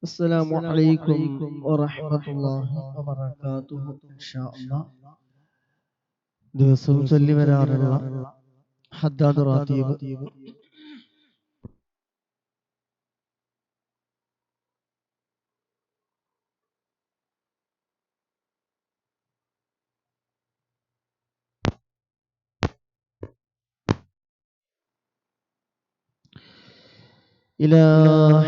السلام عليكم ورحمة الله وبركاته إن شاء الله ദിവസവും ചൊല്ലി വരാറുള്ള ഹദ്ദാദ് റാത്തീബ് إلى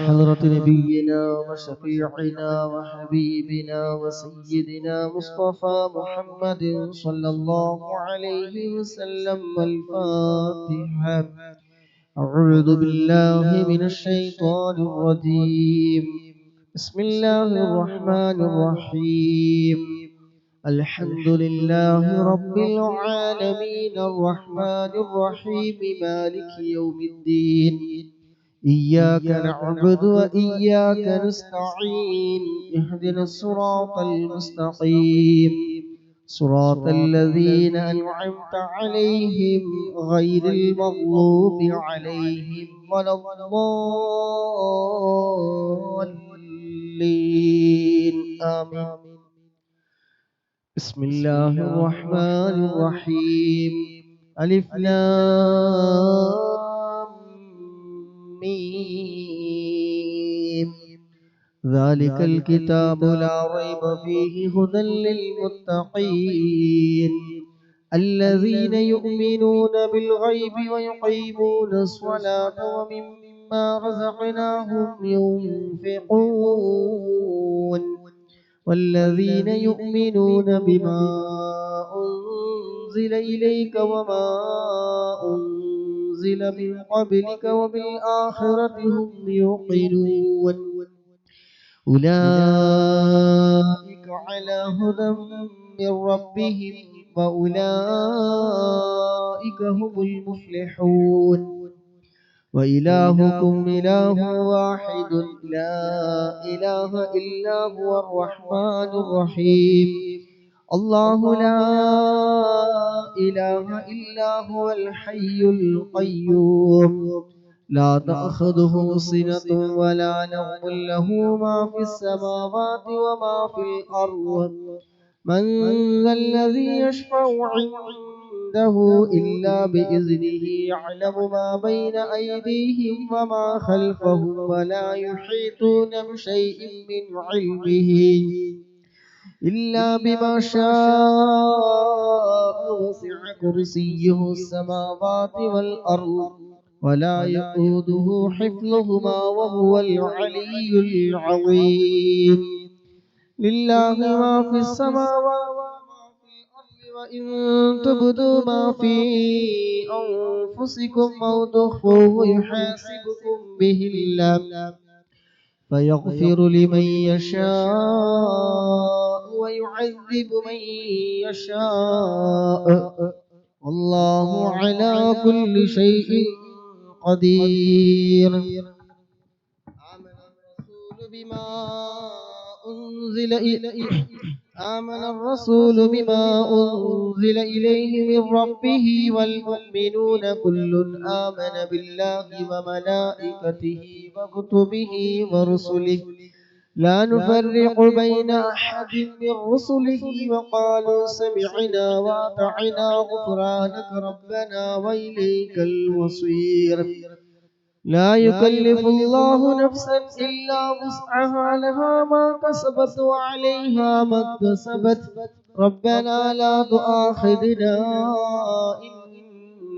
حضرة نبينا وشفيعنا وحبيبنا وسيدنا مصطفى محمد صلى الله عليه وسلم الفاتحة. أعوذ بالله من الشيطان الرجيم. بسم الله الرحمن الرحيم. الحمد لله رب العالمين الرحمن الرحيم مالك يوم الدين. إياك نعبد وإياك نستعين. اهدنا الصراط المستقيم صراط الذين أنعمت عليهم غير المغضوب عليهم ولا الضالين آمين. بسم الله الرحمن الرحيم. ألف لام ميم. ذلك الكتاب لا ريب فيه هدى للمتقين الذين يؤمنون بالغيب ويقيمون الصلاة ومما رزقناهم ينفقون والذين يؤمنون بما أنزل إليك وما أنزل من قبلك وبالآخرة هم يوقنون أولئك على هدى من ربهم وأولئك هم المفلحون. وإلهكم إله واحد لا إله إلا هو الرحمن الرحيم. الله لا إله إلا هو الحي القيوم لا تأخذه سنة ولا نوم له ما في السماوات وما في الأرض. من ذا الذي يشفع عنده إلا بإذنه يعلم ما بين أيديهم وما خلفهم ولا يحيطون بشيء من علمه إلا بما شاء. وسع كرسيه السماوات والأرض ولا يؤوده حفظهما وهو العلي العظيم. لله ما في السماوات وما في الأرض وإن تبدوا ما في أنفسكم أو تخفوه يحاسبكم به الله فيغفر لمن يشاء ويعذب من يشاء والله على كل شيء قدير. آمن الرسول بما أنزل إليه من ربه والمؤمنون كل آمن بالله وملائكته وكتبه ورسله لا نفرق بين أحد من رسله وقالوا سمعنا وأطعنا غفرانك ربنا وإليك المصير. لا يكلف الله نفسا إلا وسعها لها ما كسبت وعليها ما اكتسبت. ربنا لا تؤاخذنا إن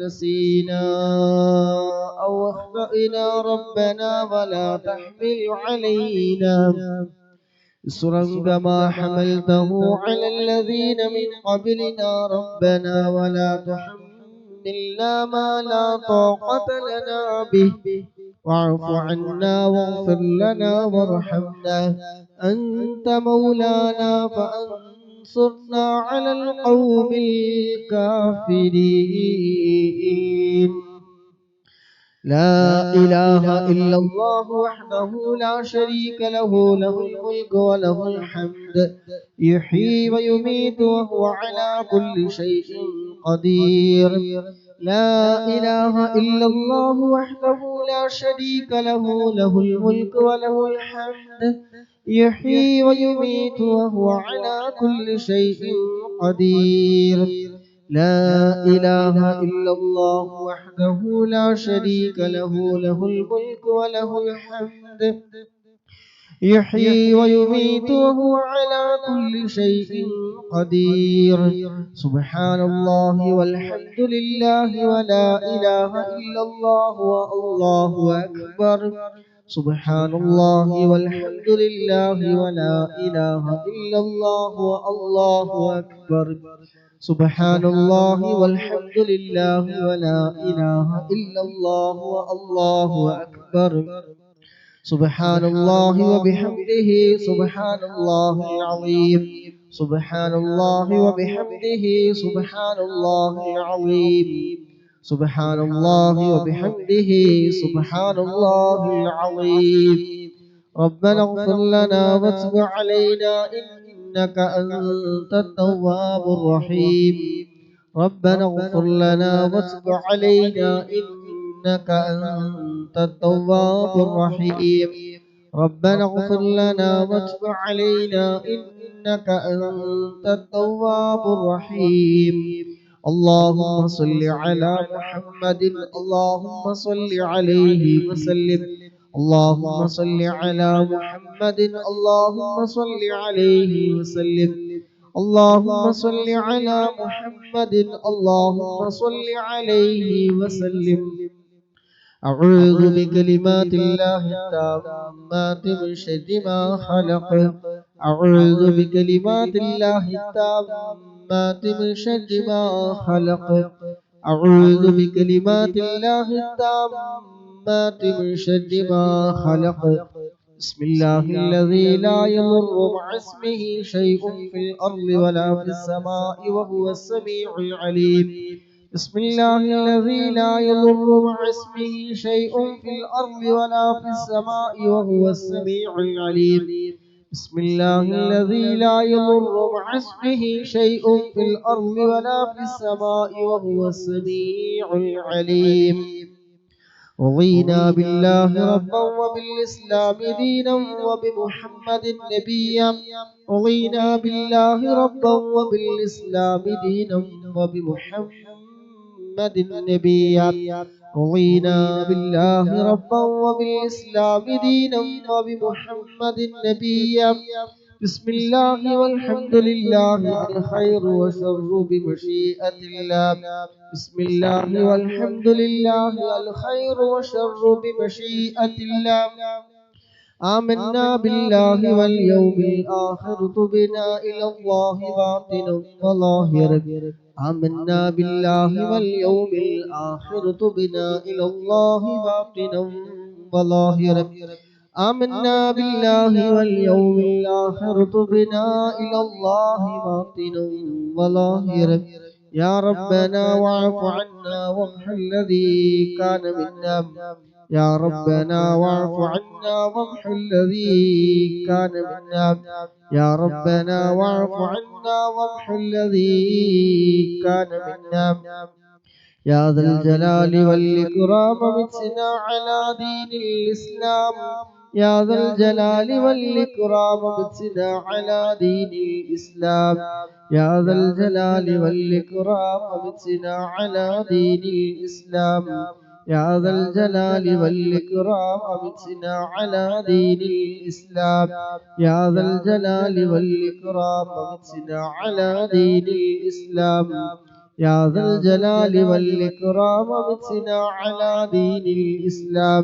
نسينا أو أخطأنا ربنا ولا تحمل علينا إصرا كما حملته على الذين من قبلنا ربنا ولا تحملنا ما لا طاقة لنا به واعف عنا واغفر لنا وارحمنا أنت مولانا فانصرنا على القوم الكافرين. لا إله إلا الله وحده لا شريك له له الملك وله الحمد يحيي ويميت وهو على كل شيء قدير. لا إله إلا الله وحده لا شريك له، له الملك وله الحمد يحيي ويميت وهو على كل شيء قدير. لا إله إلا الله وحده لا شريك له، له الملك وله الحمد يحيي ويميت وهو على كل شيء قدير. سبحان الله والحمد لله ولا إله إلا الله والله أكبر. سبحان الله والحمد لله ولا إله إلا الله والله أكبر. سبحان الله والحمد لله ولا إله إلا الله والله أكبر. سبحان الله وبحمده سبحان الله العظيم. سبحان الله وبحمده سبحان الله العظيم. سبحان الله وبحمده سبحان الله العظيم. ربنا اغفر لنا وتب علينا إنك أنت التواب الرحيم. ربنا اغفر لنا وتب علينا إنك أنت التواب الرحيم. ربنا اغفر لنا وتب علينا إنك أنت التواب الرحيم. اللهم صل على محمد، اللهم صل عليه وسلم. اللهم صل على محمد، اللهم صل عليه وسلم. اللهم صل على محمد، اللهم صل عليه وسلم. أعوذ بكلمات الله التامات من شر ما خلق. أعوذ بكلمات الله التامات من شر ما خلق. أعوذ بكلمات الله التامات من شر ما خلق. بسم الله الذي لا يضر مع اسمه شيء في الأرض ولا في السماء وهو السميع العليم. بسم الله الذي لا يضر مع اسمه شيء في الأرض ولا في السماء وهو السميع العليم. بسم الله الذي لا يضر مع اسمه شيء في الأرض ولا في السماء وهو السميع العليم. رضينا بالله ربا وبالإسلام دينا وبمحمد نبيا. رضينا بالله ربا وبالإسلام دينا وبمحمد نبيا. رضينا بالله ربا وبالإسلام دينا وبمحمد نبيا. بسم الله والحمد لله الخير والشر بمشيئة الله. بسم الله والحمد لله الخير والشر بمشيئة الله. آمنا بالله واليوم الآخر تبنا إلى الله باطنا وظاهرا. آمنا بالله واليوم الآخر تبنا إلى الله باطنا وظاهرا. آمنا بالله واليوم الآخر تبنا إلى الله باطنا وظاهرا. يا ربنا واعف عنا وامح الذي كان منا. يا ربنا واعف عنا وامح الذي كان منا. يا ربنا واعف عنا وامح الذي كان منا. يا ذا الجلال والإكرام متنا على دين الإسلام. يا ذا الجلال والإكرام متنا على دين الإسلام. يا ذا الجلال والإكرام متنا على دين الإسلام. يا ذا الجلال والإكرام متنا على دين الإسلام. يا ذا الجلال والإكرام متنا على دين الإسلام. يا ذا الجلال والإكرام متنا على دين الإسلام.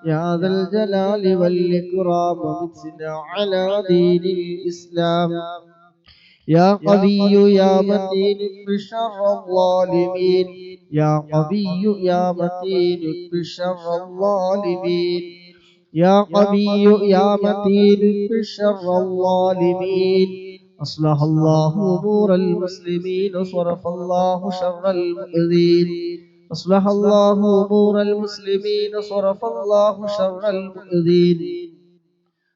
يا ذا الجلال والإكرام متنا على دين الإسلام. يا قوي يا متين اكف شر الظالمين. يا قوي يا متين اكف شر الظالمين. يا قوي يا متين اكف شر الظالمين. أصلح الله أمور المسلمين وصرف الله شر المؤذين. أصلح الله أمور المسلمين وصرف الله شر المؤذين.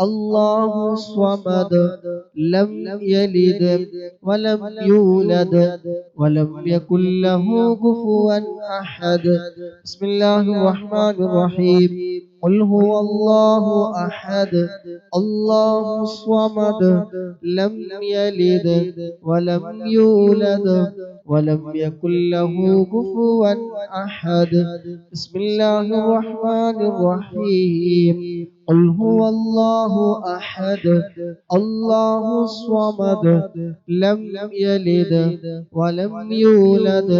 الله الصمد لم يلد ولم يولد ولم يكن له كفوا أحد. بسم الله الرحمن الرحيم. قل هو الله أحد الله الصمد لم يلد ولم يولد ولم يكن له كفوا أحد. بسم الله الرحمن الرحيم. قل هو الله أحد الله الصمد لم يلد ولم يولد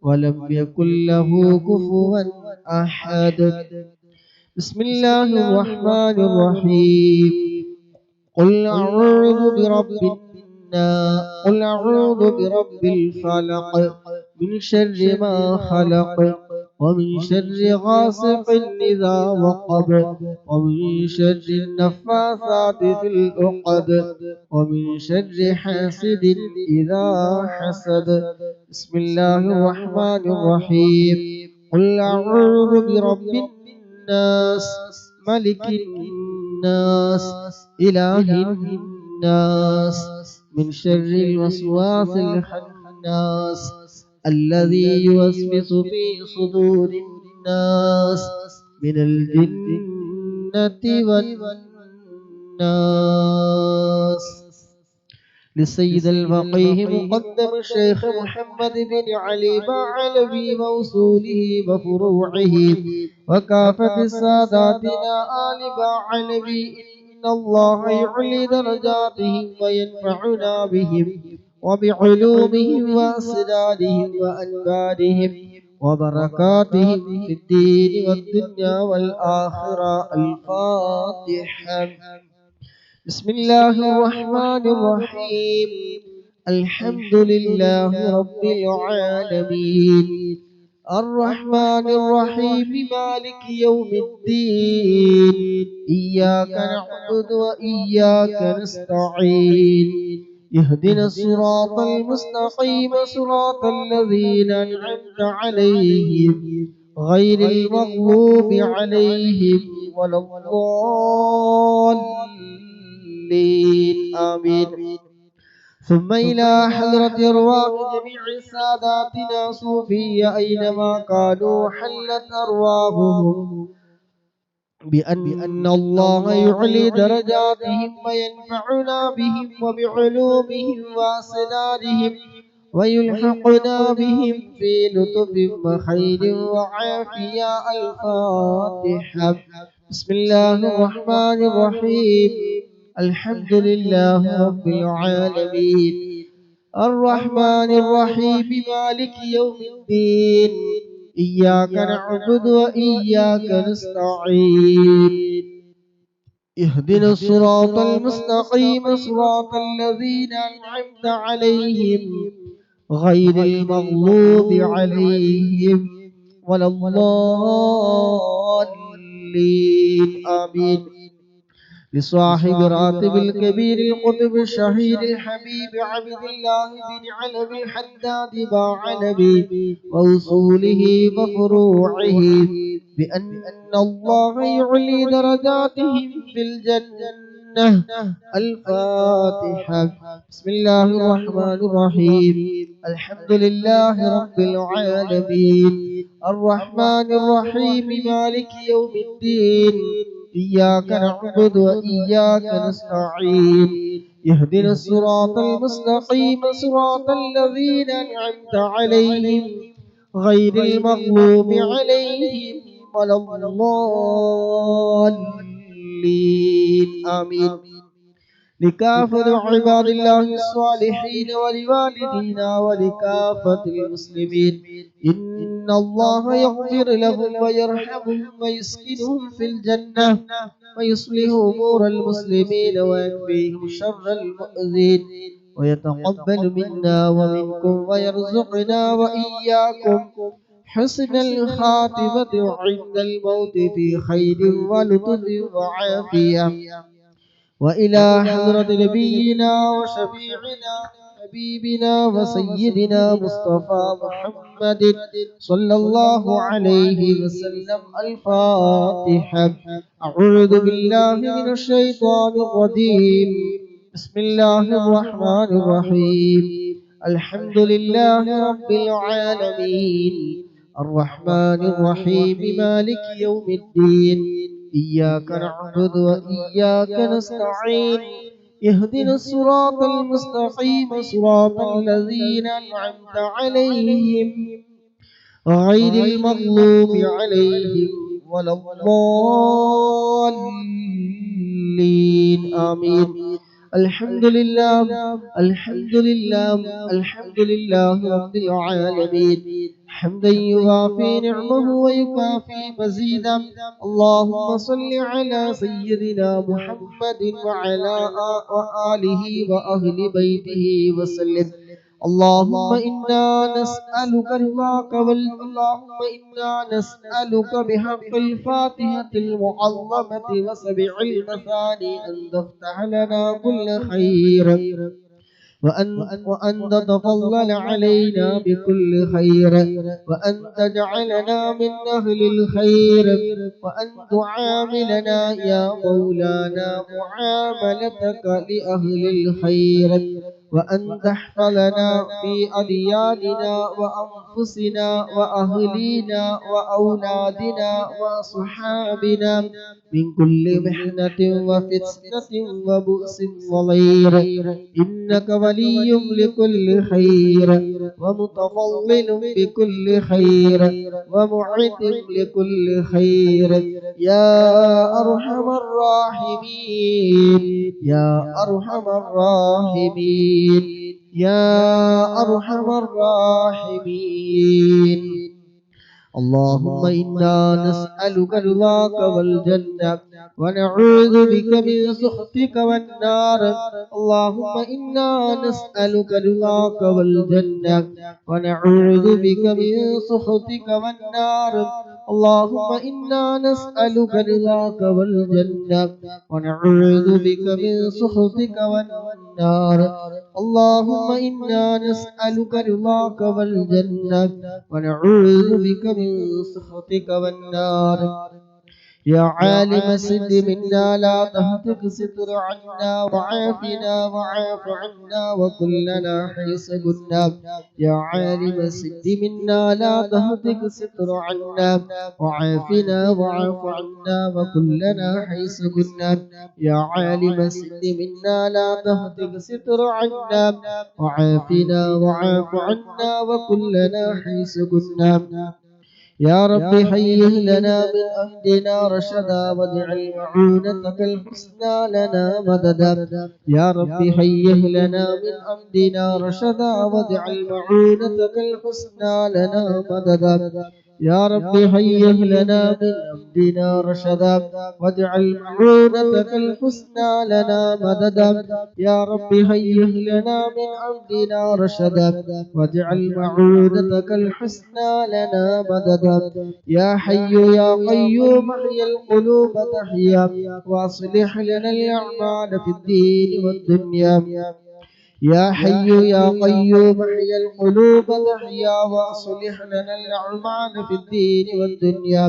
ولم يكن له كفوا أحد. بسم الله الرحمن الرحيم. قل أعوذ برب الناس قل أعوذ برب الفلق من شر ما خلق ومن شر غاسق إذا وقب ومن شر النفاثات في العقد ومن شر حاسد إذا حسد. بسم الله الرحمن الرحيم. قل أعوذ برب الناس ملك الناس إله الناس من شر الوسواس الخناس الذي يوسوس في صدور الناس من الجنة والناس. للسيد الفقيه مقدم الشيخ محمد بن علي بعلوي موصوله وفروعه وكافة ساداتنا آل بعلوي. إن الله يعلي درجاتهم وينفعنا بهم وبعلومهم وأسرارهم وأنبارهم وبركاتهم في الدين والدنيا والآخرة. الفاتحة. بسم الله الرحمن الرحيم. الحمد لله رب العالمين الرحمن الرحيم مالك يوم الدين إياك نعبد وإياك نستعين اهدنا الصراط المستقيم صراط الذين أنعمت عليهم غير المغضوب عليهم ولا الضالين آمين. ثم إلى حضرة أرواح جميع ساداتنا صوفية أينما كانوا حلت أرواحهم بأن الله يعلي درجاتهم وينفعنا بهم وبعلومهم وأسرارهم ويلحقنا بهم في لطف وخير وعافية. الفاتحة. بسم الله الرحمن الرحيم. الحمد لله رب العالمين الرحمن الرحيم مالك يوم الدين إياك نعبد وإياك نستعين اهدنا الصراط المستقيم صراط الذين أنعمت عليهم غير المغضوب عليهم ولا الضالين آمين. لصاحب راتب الكبير القطب الشهيد الحبيب عبد الله بن علوي الحداد بعلوي ووصوله وفروعه بأن الله يعلي درجاتهم في الجنة. الفاتحة. بسم الله الرحمن الرحيم. الحمد لله رب العالمين الرحمن الرحيم مالك يوم الدين إياك نعبد وإياك نستعين اهدنا الصراط المستقيم صراط الذين أنعمت عليهم غير المغضوب عليهم ولا الضالين آمين. لكافة عباد الله الصالحين ولوالدينا ولكافة المسلمين إن الله يغفر لهم ويرحمهم ويسكنهم في الجنة ويصلح أمور المسلمين ويكفيهم شر المؤذين ويتقبل منا ومنكم ويرزقنا وإياكم حسن الخاتمة عند الموت في خير ولطف وعافية. وإلى حضرة نبينا وشفيعنا حبيبنا وسيدنا مصطفى محمد صلى الله عليه وسلم. الفاتحة. أعوذ بالله من الشيطان الرجيم. بسم الله الرحمن الرحيم. الحمد لله رب العالمين الرحمن الرحيم مالك يوم الدين إياك نعبد وإياك نستعين اهدنا الصراط المستقيم صراط الذين أنعمت عليهم غير المغلوب عليهم ولا الضالين آمين. الحمد لله الحمد لله الحمد لله رب العالمين حمدا يوافي نعمه ويكافي مزيدا. اللهم صل على سيدنا محمد وعلى آله وأهل بيته وسلم. اللهم إنا نسألك رضاك اللهم إنا نسألك بحق الفاتحة المعظمة وسبع المثاني أن تفتح لنا كل خير وأن تتفضل علينا بكل خير وأن تجعلنا من أهل الخير وأن تعاملنا يا مولانا معاملتك لأهل الخير وأن تحفظنا في أدياننا وأنفسنا وأهلينا وأولادنا وصحابنا من كل محنة وفتنة وبؤس وضير إنك ولي لكل خير ومتفضل بكل خير ومعط لكل خير يا أرحم الراحمين يا أرحم الراحمين يا أرحم الراحمين. اللهم إنا نسألك رضاك والجنة ونعوذ بك من سخطك والنار. اللهم إنا نسألك رضاك والجنة ونعوذ بك من سخطك والنار. اللهم إنا نسألك رضاك والجنة ونعوذ بك من سخطك والنار. اللهم إنا نسألك رضاك والجنة ونعوذ بك من سخطك والنار. يا عالم السد منا لا تهتك ستر عنا وعافنا وعاف عنا وكلنا حيث كنا. يا عالم السد منا لا تهتك ستر عنا وعافنا وعاف عنا وكلنا حيث كنا. يا عالم السد منا لا تهتك ستر عنا وعافنا وعاف عنا وكلنا حيث كنا. يا رب هيئ لنا من أمرنا رشدا واجعل معونتك الحسنى لنا مددا. يا رب هيئ لنا من أمرنا رشدا واجعل معونتك الحسنى لنا مددا. يا رب هيئ لنا من أمرنا رشدا واجعل معونتك الحسنى لنا مددا. يا رب هيئ لنا من أمرنا رشدا واجعل معونتك الحسنى لنا مددا. يا حي يا قيوم احيي القلوب تحيا واصلح لنا الأعمال في الدين والدنيا. يا حي يا قيوم احيي القلوب تحيا واصلح لنا الأعمال في الدين والدنيا.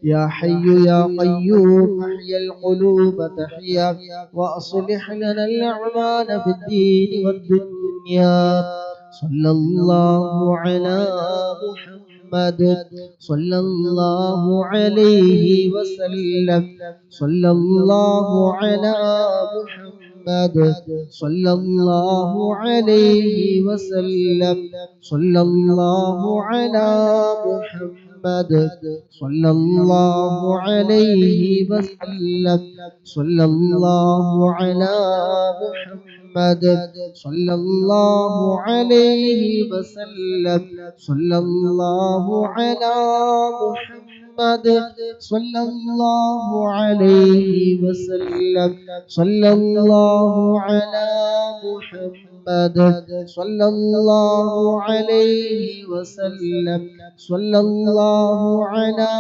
يا حي يا قيوم احيي القلوب تحيا واصلح لنا الأعمال في الدين والدنيا. صلى الله على محمد صلى الله عليه وسلم. صلى الله على محمد صلى الله عليه وسلم. صلى الله على محمد صلى الله عليه وسلم. صلى الله على محمد صلى الله عليه وسلم. صلى الله على محمد صلى الله عليه وسلم. صلى الله على محمد صلى الله عليه وسلم. صلى الله على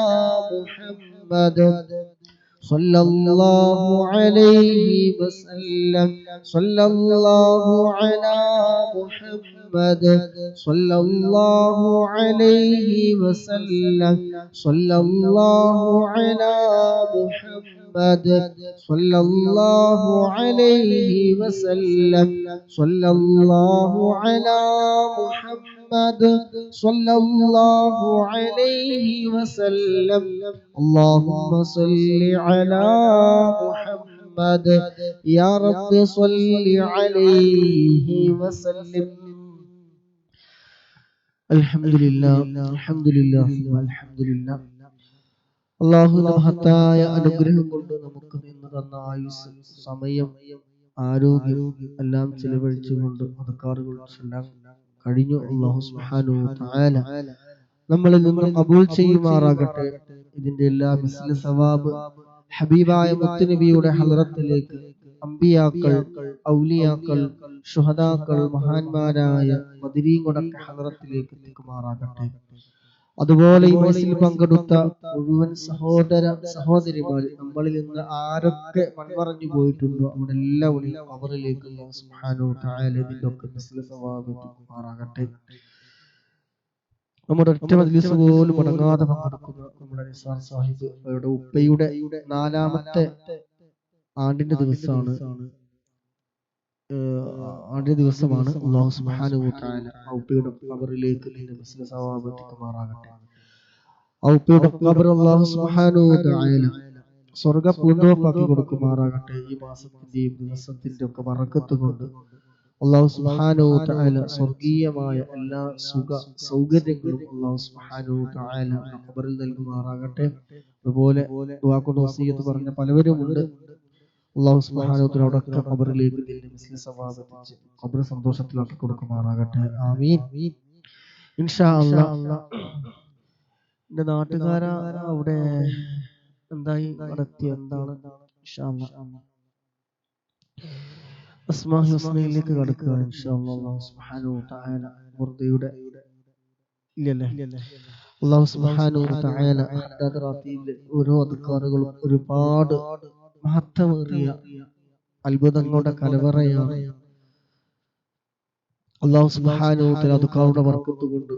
محمد صلى الله عليه وسلم صلى الله على محمد صلى الله عليه وسلم صلى الله على محمد صلى الله عليه وسلم صلى الله على محمد صلى الله عليه وسلم اللهم صل على محمد يا رب صل عليه وسلم. الحمد لله الحمد لله الحمد لله. അള്ളാഹുവിന്റെ മഹത്തായ അനുഗ്രഹം കൊണ്ട് നമുക്ക് ഇന്ന് തന്ന ആയുസ്, സമയം, ആരോഗ്യം എല്ലാം ചെലവഴിച്ചുകൊണ്ട് അദ്കാറുകൾ ചൊല്ലാൻ കഴിഞ്ഞു. അല്ലാഹു സുബ്ഹാനഹു വ തആല നമ്മളിൽ നിന്ന് ഖബൂൽ ചെയ്യുമാറാകട്ടെ. ഇതിന്റെ എല്ലാ മിസ്ല സവാബ് ഹബീബായ മുത്തുനബിയുടെ ഹളറത്തിലേക്ക്, അമ്പിയാക്കൾ, ഔലിയാക്കൾ, ശുഹദാക്കൾ, മഹാന്മാരായ ബദരീങ്ങളുടെ ഹളറത്തിലേക്ക് എത്തിക്കുമാറാകട്ടെ. അതുപോലെ ഈ മജ്‌ലിസിൽ പങ്കെടുത്ത മുഴുവൻ സഹോദര സഹോദരിമാർ, നമ്മളിൽ നിന്ന് ആരൊക്കെ മൺമറഞ്ഞു പോയിട്ടുണ്ടോ അവിടെ എല്ലാവരെയും ഖബറിലേക്ക് അല്ലാഹു സുബ്ഹാനഹു വ തആല ഇതിന്റെയൊക്കെ മിസ്ല സവാബ് എത്തിക്കുമാറാകട്ടെ. നമ്മുടെ ഒറ്റ മജ്‌ലിസ് പോലും മുടങ്ങാതെ പങ്കെടുക്കുന്ന നമ്മുടെ നിസാർ സാഹിബ് അവരുടെ ഉപ്പയുടെ 4ാമത്തെ ആണ്ടിന്റെ ദിവസമാണ്. അല്ലാഹു സുബ്ഹാനഹു വ തആല ഉപ്പയുടെ ഖബറിലേക്ക് ഇതിന്റെ മിസ്ല സവാബ് എത്തിക്കുമാറാകട്ടെ. ഉപ്പയുടെ ഖബർ അല്ലാഹു സുബ്ഹാനഹു വ തആല സ്വർഗ്ഗ പൂന്തോപ്പാക്കി കൊടുക്കുമാറാകട്ടെ. ഈ മാസത്തിന്റെയും ദിവസത്തിന്റെ ഒക്കെ ബറക്കത്ത് കൊണ്ട് അല്ലാഹു സുബ്ഹാനഹു വ തആല സ്വർഗീയമായ എല്ലാ സുഖ സൗകര്യങ്ങളും അല്ലാഹു സുബ്ഹാനഹു വ തആല ഖബറിൽ നൽകുമാറാകട്ടെ. അതുപോലെ ദുആ കൊണ്ട് വസിയത്ത് പറഞ്ഞ പലവരുമുണ്ട്. അല്ലാഹു സുബ്ഹാനഹു വ തആല അവരുടെ ഖബറിലേക്ക് ഇതിന്റെ മിസ്ല സവാബ് എത്തിച്ച് ഖബർ സന്തോഷത്തിലാക്കി കൊടുക്കുമാറാകട്ടെ. ആമീൻ. ഇൻഷാ അല്ലാഹ് എന്റെ നാട്ടുകാരാ അവിടെ എന്തായി നടത്തി എന്താണ്? ഇൻഷാ അല്ലാഹ് അസ്മാഉൽ ഹുസ്നയിലേക്ക് കടക്കുക ഇൻഷാ അല്ലാഹ്. അല്ലാഹു സുബ്ഹാനഹു വ തആല മുർദിയുടെ ഇല്ലല്ലേ അല്ലാഹു സുബ്ഹാനഹു വ തആല ഹദ്ദാദ് റാത്തിയിലെ ഓരോ അദ്കാറുകളും ഒരുപാട് മഹത്വമേറിയ അത്ഭുതങ്ങളുടെ കലവറയാണ്. അല്ലാഹു സുബ്ഹാനഹു വ തആല അദ്കാറുടെ ബർക്കത്ത് കൊണ്ട്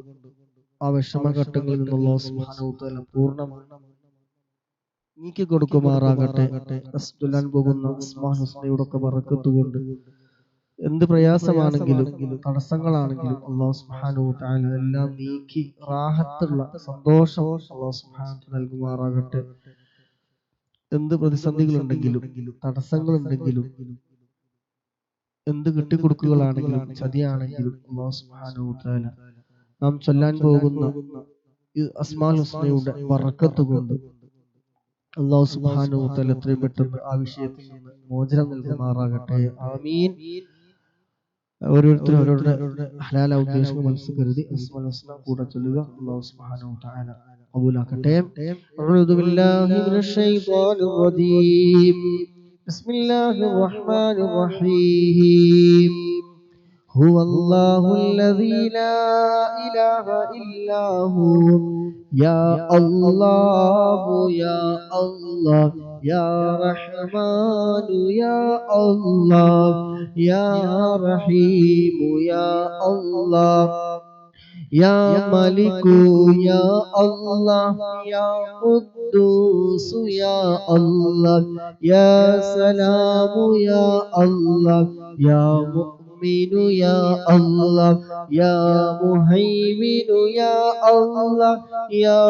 ആ വിഷമഘട്ടങ്ങളിൽ നിന്ന് അല്ലാഹു സുബ്ഹാനഹു വ തആല പൂർണ്ണമായി നീക്കി കൊടുക്കുമാറാകട്ടെ. ചൊല്ലാൻ പോകുന്ന അസ്മാഉൽ ഹുസ്നയുടെ ഒക്കെ ബർക്കത്ത് കൊണ്ട് എന്ത് പ്രയാസമാണെങ്കിലും തടസ്സങ്ങളാണെങ്കിലും അല്ലാഹു സുബ്ഹാനഹു വ തആല എല്ലാം നീക്കി റാഹത്തുള്ള സന്തോഷം അല്ലാഹു സുബ്ഹാനഹു വ തആല നൽകുമാറാകട്ടെ. എന്ത് പ്രതിസന്ധികളുണ്ടെങ്കിലും തടസ്സങ്ങളുണ്ടെങ്കിലും എന്ത് കിട്ടിക്കൊടുക്കുകളാണെങ്കിലും ചതിയാണെങ്കിലും അല്ലാഹു സുബ്ഹാനഹു വ തആല നാം ചൊല്ലാൻ പോകുന്ന അസ്മാഉൽ ഹുസ്നയുടെ ബർക്കത്ത് കൊണ്ട് അല്ലാഹു സുബ്ഹാനഹു വ തആല എത്രയും പെട്ടെന്ന് ആ വിഷയത്തിൽ നിന്ന് മോചനം നൽകുമാറാകട്ടെ. ആമീൻ. ഓരോരുത്തരും അവരുടെ ഹലാല ഉദ്ദേശങ്ങൾ മനസ്സിൽ കരുതി അസ്മാഉൽ ഹുസ്ന കൂടെ ചൊല്ലുക. അല്ലാഹു സുബ്ഹാനഹു വ തആല ഖബൂലാക്കട്ടെ. അഊദു ബില്ലാഹി മിനശ് ശൈത്വാനിർ റജീം. ബിസ്മില്ലാഹിർ റഹ്മാനിർ റഹീം. ഹുവല്ലാഹുല്ലദീ ലാ ഇലാഹ ഇല്ലാ ഹു യാ അല്ലാഹു യാ അല്ലാഹ് യാ റഹ്മാനു യാ അല്ലാഹ് യാ റഹീമു യാ അല്ലാഹ് യാ മലികു യാ അല്ലാഹ് യാ ഖുദ്ദൂസ് യാ അല്ലാഹ് യാ സലാമു യാ അല്ലാഹ് യാ മുഅ്മിനു യാ അല്ലാഹ് യാ മുഹൈമിനു യാ അല്ലാഹ് യാ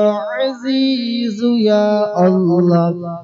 അസീസു യാ അല്ലാഹ്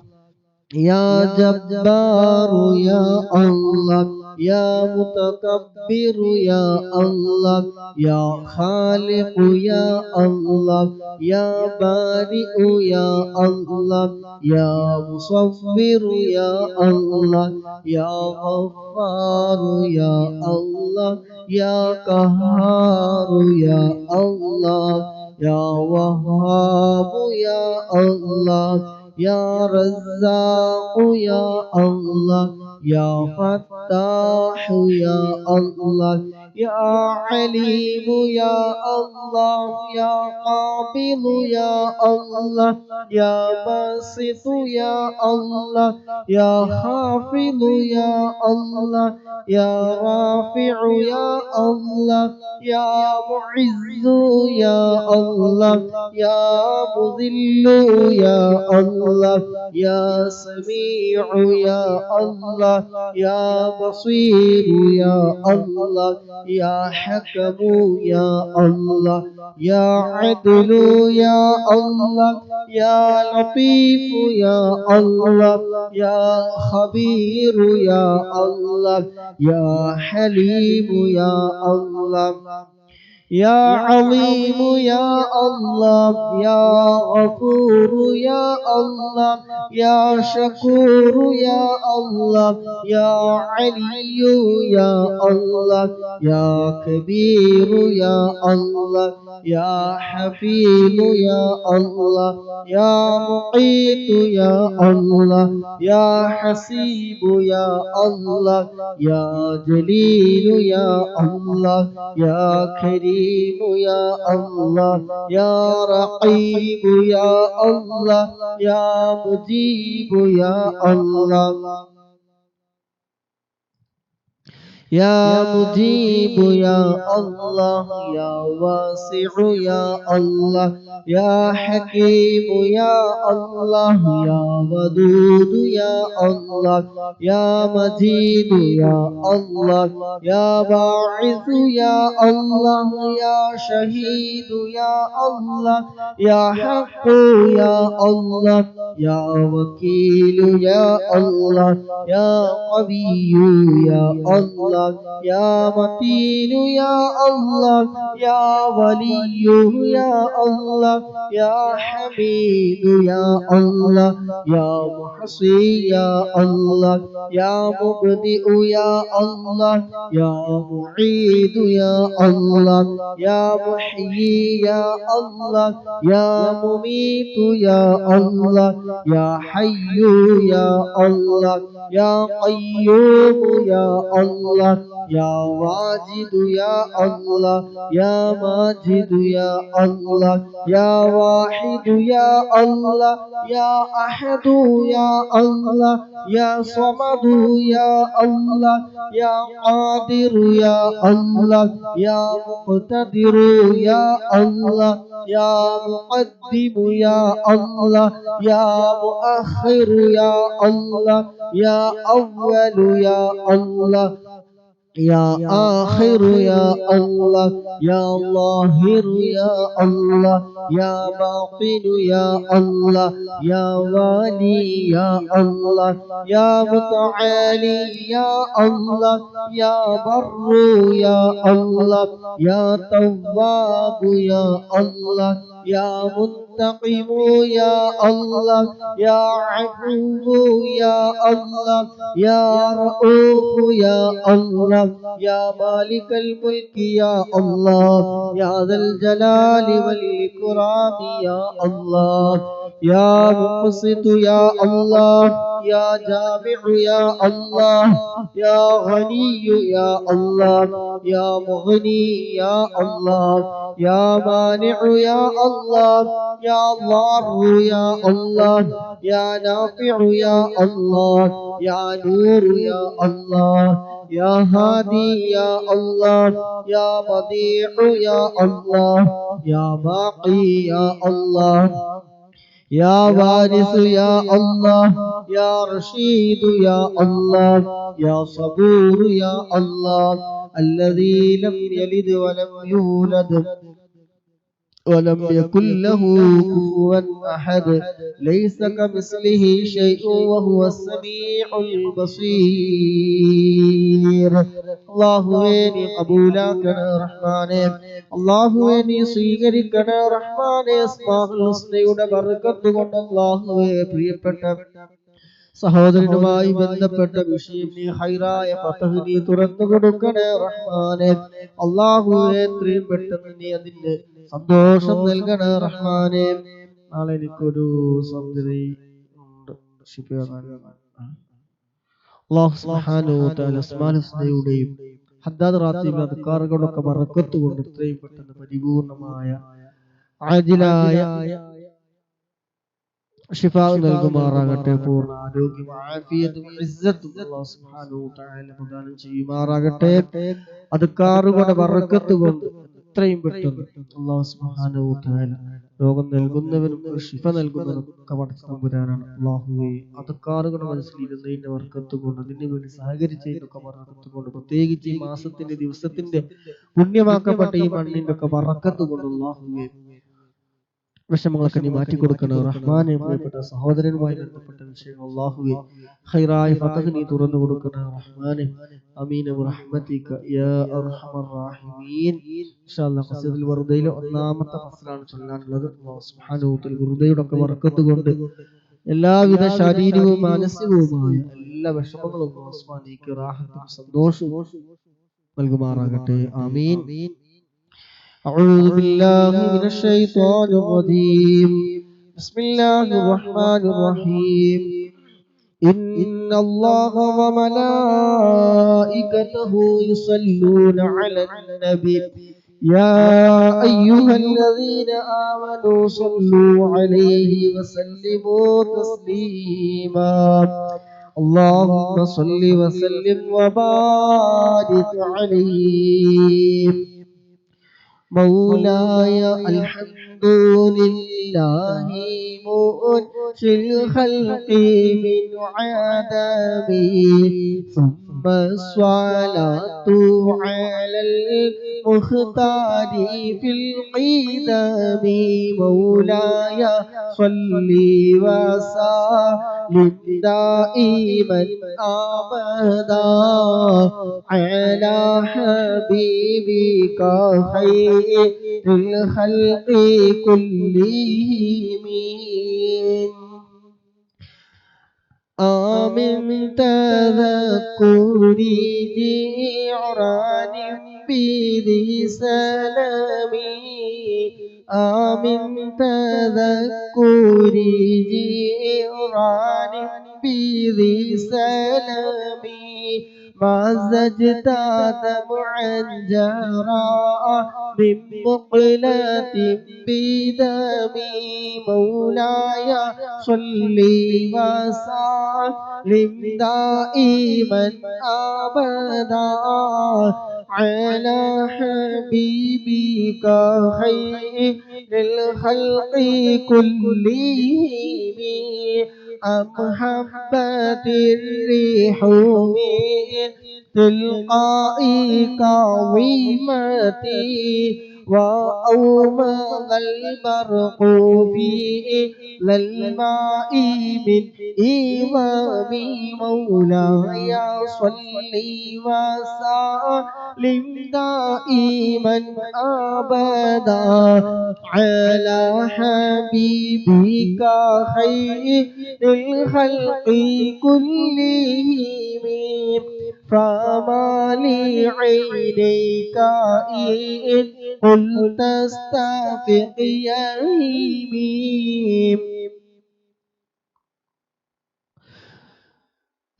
യാ ജബ്ബാറു യാ അല്ലാഹ് യാ മുതകബ്ബിറു യാ അല്ലാഹ് യാ ഖാലിഖു യാ അല്ലാഹ് യാ ബാരിഉ യാ അല്ലാഹ് യാ മുസവ്വിറു യാ അല്ലാഹ് യാ ഗഫ്ഫാറു യാ അല്ലാഹ് യാ ഖഹാറു യാ അല്ലാഹ് യാ വഹ്ഹാബു യാ അല്ലാഹ് യാ റസ്സാഖു യാ അല്ലാഹ് യാ ഫത്താഹു യാ അല്ലാഹ് يا عليم يا الله يا قابض يا الله يا باسط يا الله يا خافض يا الله يا رافع يا الله يا معز يا الله يا مذل يا الله يا سميع يا الله يا بصير يا الله يا حكم يا الله يا عدل يا الله يا لطيف يا الله يا خبير يا الله يا حليم يا الله يا عظيم يا الله يا غفور يا الله يا شكور يا الله يا علي يا الله يا كبير يا الله يا حفيظ يا الله يا مقيت يا الله يا حسيب يا الله يا جليل يا الله يا كريم يا الله يا رقيب يا الله يا مجيب يا الله يا مجيب يا الله يا واسع يا الله يا حكيم يا الله يا ودود يا الله يا مجيد يا الله يا باعث يا الله يا شهيد يا الله يا حق يا الله يا وكيل يا الله يا قوي يا الله يا متين يا الله يا ولي يا الله يا حميد يا الله يا محصي يا الله يا مبدئ يا الله يا معيد يا الله يا محيي يا الله يا مميت يا الله يا حي يا الله يا قيوم يا الله يا واجد يا الله يا ماجد يا الله يا واحد يا الله يا أحد يا الله يا صمد يا الله يا قادر يا الله يا مقتدر يا الله يا مقدم يا الله يا مؤخر يا الله يا أول يا الله يا آخر يا الله يا ظاهر يا الله يا باطن يا الله يا والي يا الله يا متعالي يا الله يا بر يا الله يا تواب يا الله يا منتقم يا الله يا عفو يا الله يا رؤوف يا الله يا مالك الملك يا الله يا ذا الجلال والإكرام يا الله يا مقسط يا الله يا جامع يا الله يا غني يا الله يا مغني يا الله يا مانع يا الله يا ضار يا الله يا نافع يا الله يا نور يا الله يا هادي يا الله يا بديع يا الله يا باقي يا الله يا وارث يا الله يا رشيد يا الله يا صبور يا الله الذي لم يلد ولم يولد ولم يكن له كفوا أحد ليس كمثله شيء وهو السميع البصير الله ويني قبولاكنا رحمانه الله ويني സ്വീകരിക്കണേ റഹ്മാനെ അസ്മാഉൽ ഹുസ്നയുടെ ബർക്കത്ത് കൊണ്ട് അല്ലാഹുവേ പ്രിയപ്പെട്ട സഹോദരനുമായി ബന്ധപ്പെട്ട വിഷയം നീ ഹൈറായ ഫതഹ് നീ തുറന്നു കൊടുക്കണേ റഹ്മാനെ അല്ലാഹുവേ എത്രയും പെട്ടെന്ന് നീ അതിന്റെ സന്തോഷം നൽകണേ റഹ്മാനെ നാളെ എനിക്കൊരു സൗന്ദര്യ അല്ലാഹു സുബ്ഹാനഹു വ തആല അസ്മാഉൽ ഹുസ്നയുടെയും ഹദ്ദാദ് റാത്തീബിലെ അദ്കാറുകളൊക്കെ ബറക്കത്ത് കൊണ്ട് എത്രയും പെട്ടെന്ന് പരിപൂർണമായ ആജിലായ ഷിഫാ നൽകുമാറാകട്ടെ. പൂർണ്ണ ആരോഗ്യം ആഫിയത്തും ഇസ്സത്തും അല്ലാഹു സുബ്ഹാനഹു വ തആല പ്രദാനം ചെയ്യുമാറാകട്ടെ. അദ്കാറുകളുടെ ബറക്കത്ത് കൊണ്ട് എത്രയും പെട്ടെന്ന് അല്ലാഹു സുബ്ഹാനഹു വ തആല രോഗം നൽകുന്നവനും ഷിഫ നൽകുന്നവനും ഒക്കെ പടച്ചതമ്പുരാനാണ്. അല്ലാഹുവേ, അദ്കാറുകളുടെ മനസ്സിലിരുന്നതിന്റെ ബറക്കത്ത് കൊണ്ട് അതിനു വേണ്ടി സഹകരിച്ചതിന്റെ ഒക്കെ ബറക്കത്ത് കൊണ്ട് പ്രത്യേകിച്ച് ഈ മാസത്തിന്റെ ദിവസത്തിന്റെ പുണ്യമാക്കപ്പെട്ട ഈ മണ്ണിന്റെ ഒക്കെ ബറക്കത്ത് കൊണ്ട് അല്ലാഹുവേ വിഷമങ്ങളൊക്കെ നീ മാറ്റിക്കൊടുക്കണം റഹ്മാനെ. പ്രിയപ്പെട്ട സഹോദരനുമായി ബന്ധപ്പെട്ട വിഷയങ്ങൾ അല്ലാഹുവേ ഖൈറായ ഫതഹ് നീ തുറന്നു കൊടുക്കണം റഹ്മാനെ. ആമീൻ ബിറഹ്മതിക യാ അർഹമർ റഹീമീൻ. ഇൻഷാ അല്ലാഹ് ഖസീദുൽ വറുദയിലെ ഒന്നാമത്തെ ഫസ്ലാണ് ചൊല്ലാനുള്ളത്. അല്ലാഹു സുബ്ഹാനഹു വ തആല വറുദയുടെ ഒക്കെ ബറക്കത്ത് കൊണ്ട് എല്ലാവിധ ശാരീരികവും മാനസികവുമായ എല്ലാ വിഷമങ്ങളും അല്ലാഹു നീക്കി റാഹത്തും സന്തോഷവും നൽകുമാറാകട്ടെ. ആമീൻ. أعوذ بالله من الشيطان الرجيم. بسم الله الرحمن الرحيم. إن الله وملائكته يصلون على النبي يا أيها الذين آمنوا صلوا عليه وسلموا تسليما. اللهم صل وسلم وبارك عليه. مولاي الحمد لله منشئ الخلق من عدمه ثم الصلاة على المختار في القدم. مولاي صل وسلم دائما أبدا على حبيبك خير الخلق كلهم. آمن تذكر جعران بذي سلامي. آمن تذكر جعران بذي سلامي. ما زجت دمعا جراء من مقلة بدمي. مولاي صل وسلم دائما أبدا على حبيبك خير الخلق كلهم. أم حبت الريح من تلقاء كظيمتي وأومض البرق في الماء من إمامي. مولاي صل وسلم دائما أبدا على حبيبك خير الخلق كلهم. فما لعينيك إن قلت استفق يميم.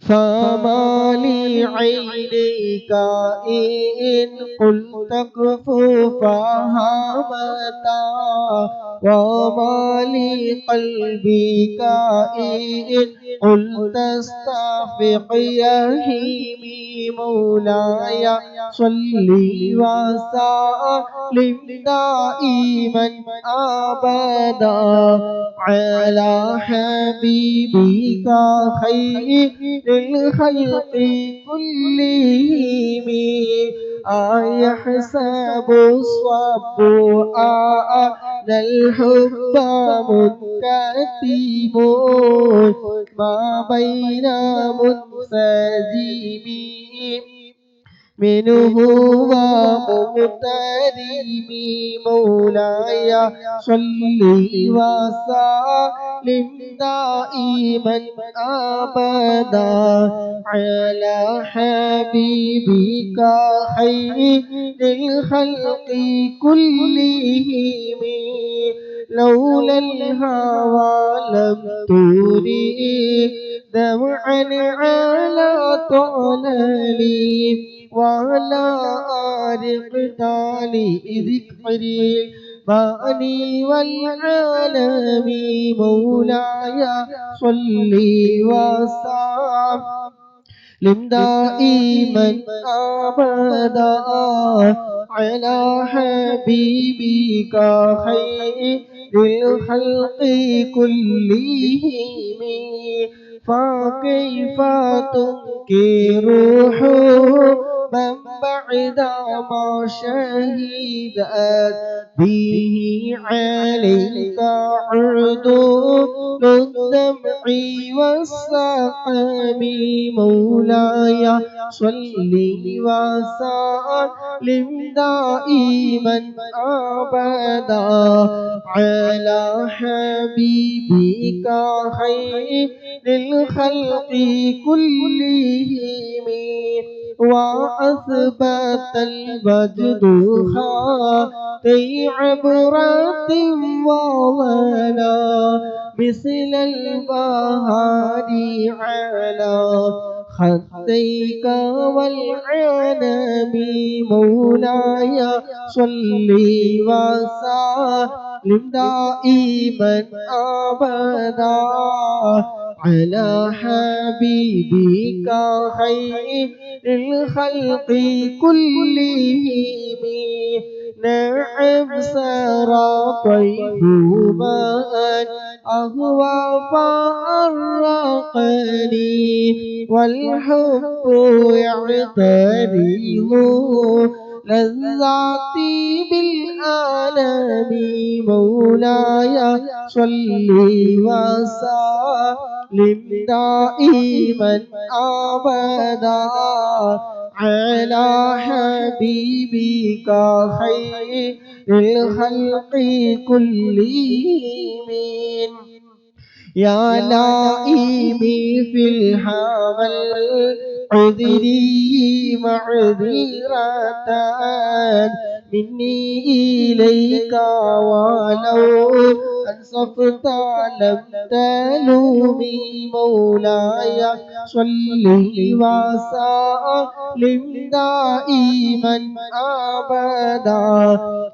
فما لعينيك إن قلت كفوفها متى. وما لقلبك إن قلت استفق يهيمي. مولاي صل وسلم دائما أبدا على حبيبك خير الخلق كلهم. أيحسب الصب أن الحب منكتب ما بين منسجم منه ومغترم. مولاي صل وسلم دائما أبدا على حبيبك خير الخلق كلهم. لولا الهوى لم تري دمعا على طلالي وعلى آل قتالي ذكري باني والعالمي مولاي صلي وسلم دائما أبدا على حبيبك خير الخلق كلهم فكيف تنكر من بعد ما شهدت به عليك عدول الدمع والسقم مولاي صل وسلم دائما أبدا على حبيبك خير الخلق كلهم وأثبت المجد خاتي عبرة وظلا مثل البهار على خديك والعنب مولاي صل وسلم دائما أبدا على حبيبك خير الخلق كلهم نعم سرى طيف ماء أهوى فأرقني والحب يعترض لذاتي بالآلام مولاي صل وسلم دائما أبدا على حبيبك خير الخلق كلهم يا لائمي في الهوى عذري معذرة مني إليك ولو أنصفت لم تلومي مولاي صل وسلم دائما أبدا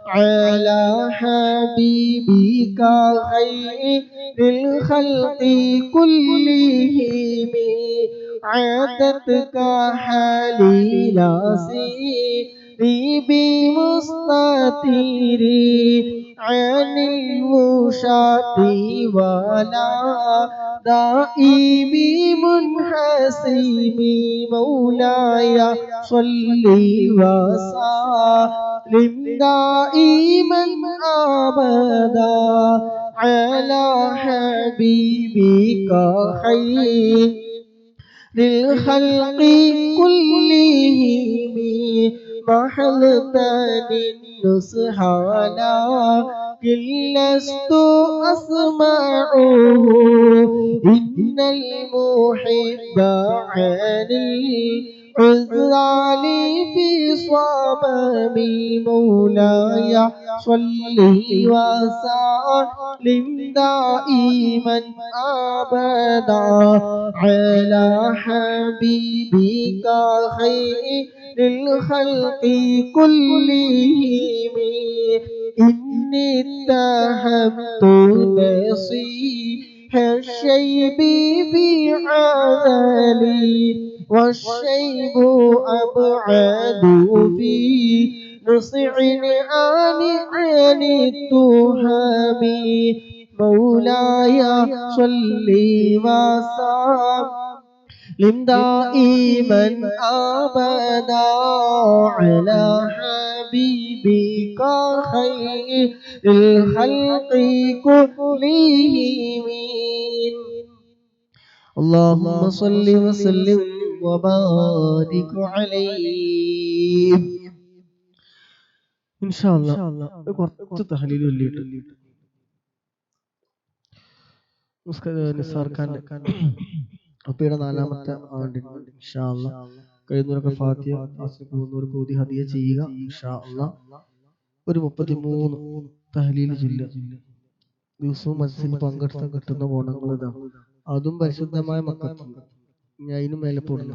على حبيبك خير الخلق كلهم عادتك حالي لا سيري بمستطيري عن الوشاة ولا دائم منحسم مولاي صل وسلم دائما أبدا على حبيبك خير للخلق كلهم محلتان النصح لكن لست أسمعه إن المحب عن العذال في صممي مولاي صل وسلم دائما أبدا على حبيبك خير الخلق كلهم إني اتهمت نصيح الشيب بعذلي والشيب أبعد في نصع عن التهم مولاي صل وسلم دائما أبدا على حبيبك خير الخلق كلهم اللهم صل وسلم وبارك عليه إن شاء الله കുറച്ച് തഹ്ലീൽ ചൊല്ലിയിട്ട് നിസാർ ഖാൻ അപ്പയുടെ 4ാമത്തെ ആണ്ടിന് ഇൻഷാ അല്ലാഹ് കഴിയുന്നവരൊക്കെ ഫാത്തിഹ പോകുന്നവർക്ക് ഓതി ഹദിയ ചെയ്യുക ഇൻഷാ അല്ലാഹ് ഒരു 33 തഹ്ലീൽ ചൊല്ലുക ദിവസവും മജ്‌ലിസിൽ പങ്കെടുത്താൽ കിട്ടുന്ന ഗുണങ്ങൾ ഇതാണ് അതും പരിശുദ്ധമായ മക്കത്ത് ഞാൻ അതിനും മേലെ പോകുന്നു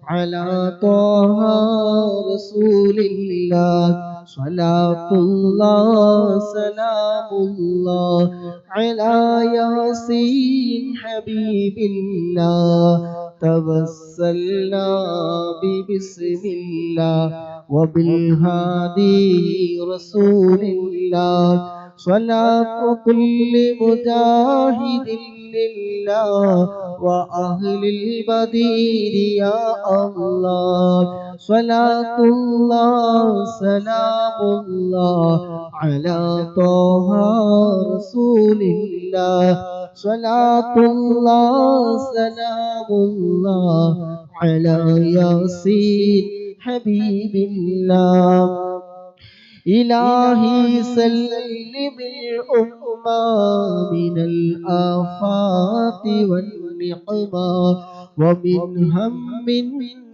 على طه رسول الله صلاة الله سلام الله على ياسين حبيب الله توسلنا ببسم الله وبالهادي رسول الله صلاة كل مجاهد لله وأهل البدير يا الله صلاة الله سلام الله على طه رسول الله صلاة الله سلام الله على ياسين حبيب الله إلهي سلم الأمة من الآفات والنقمة ومن هم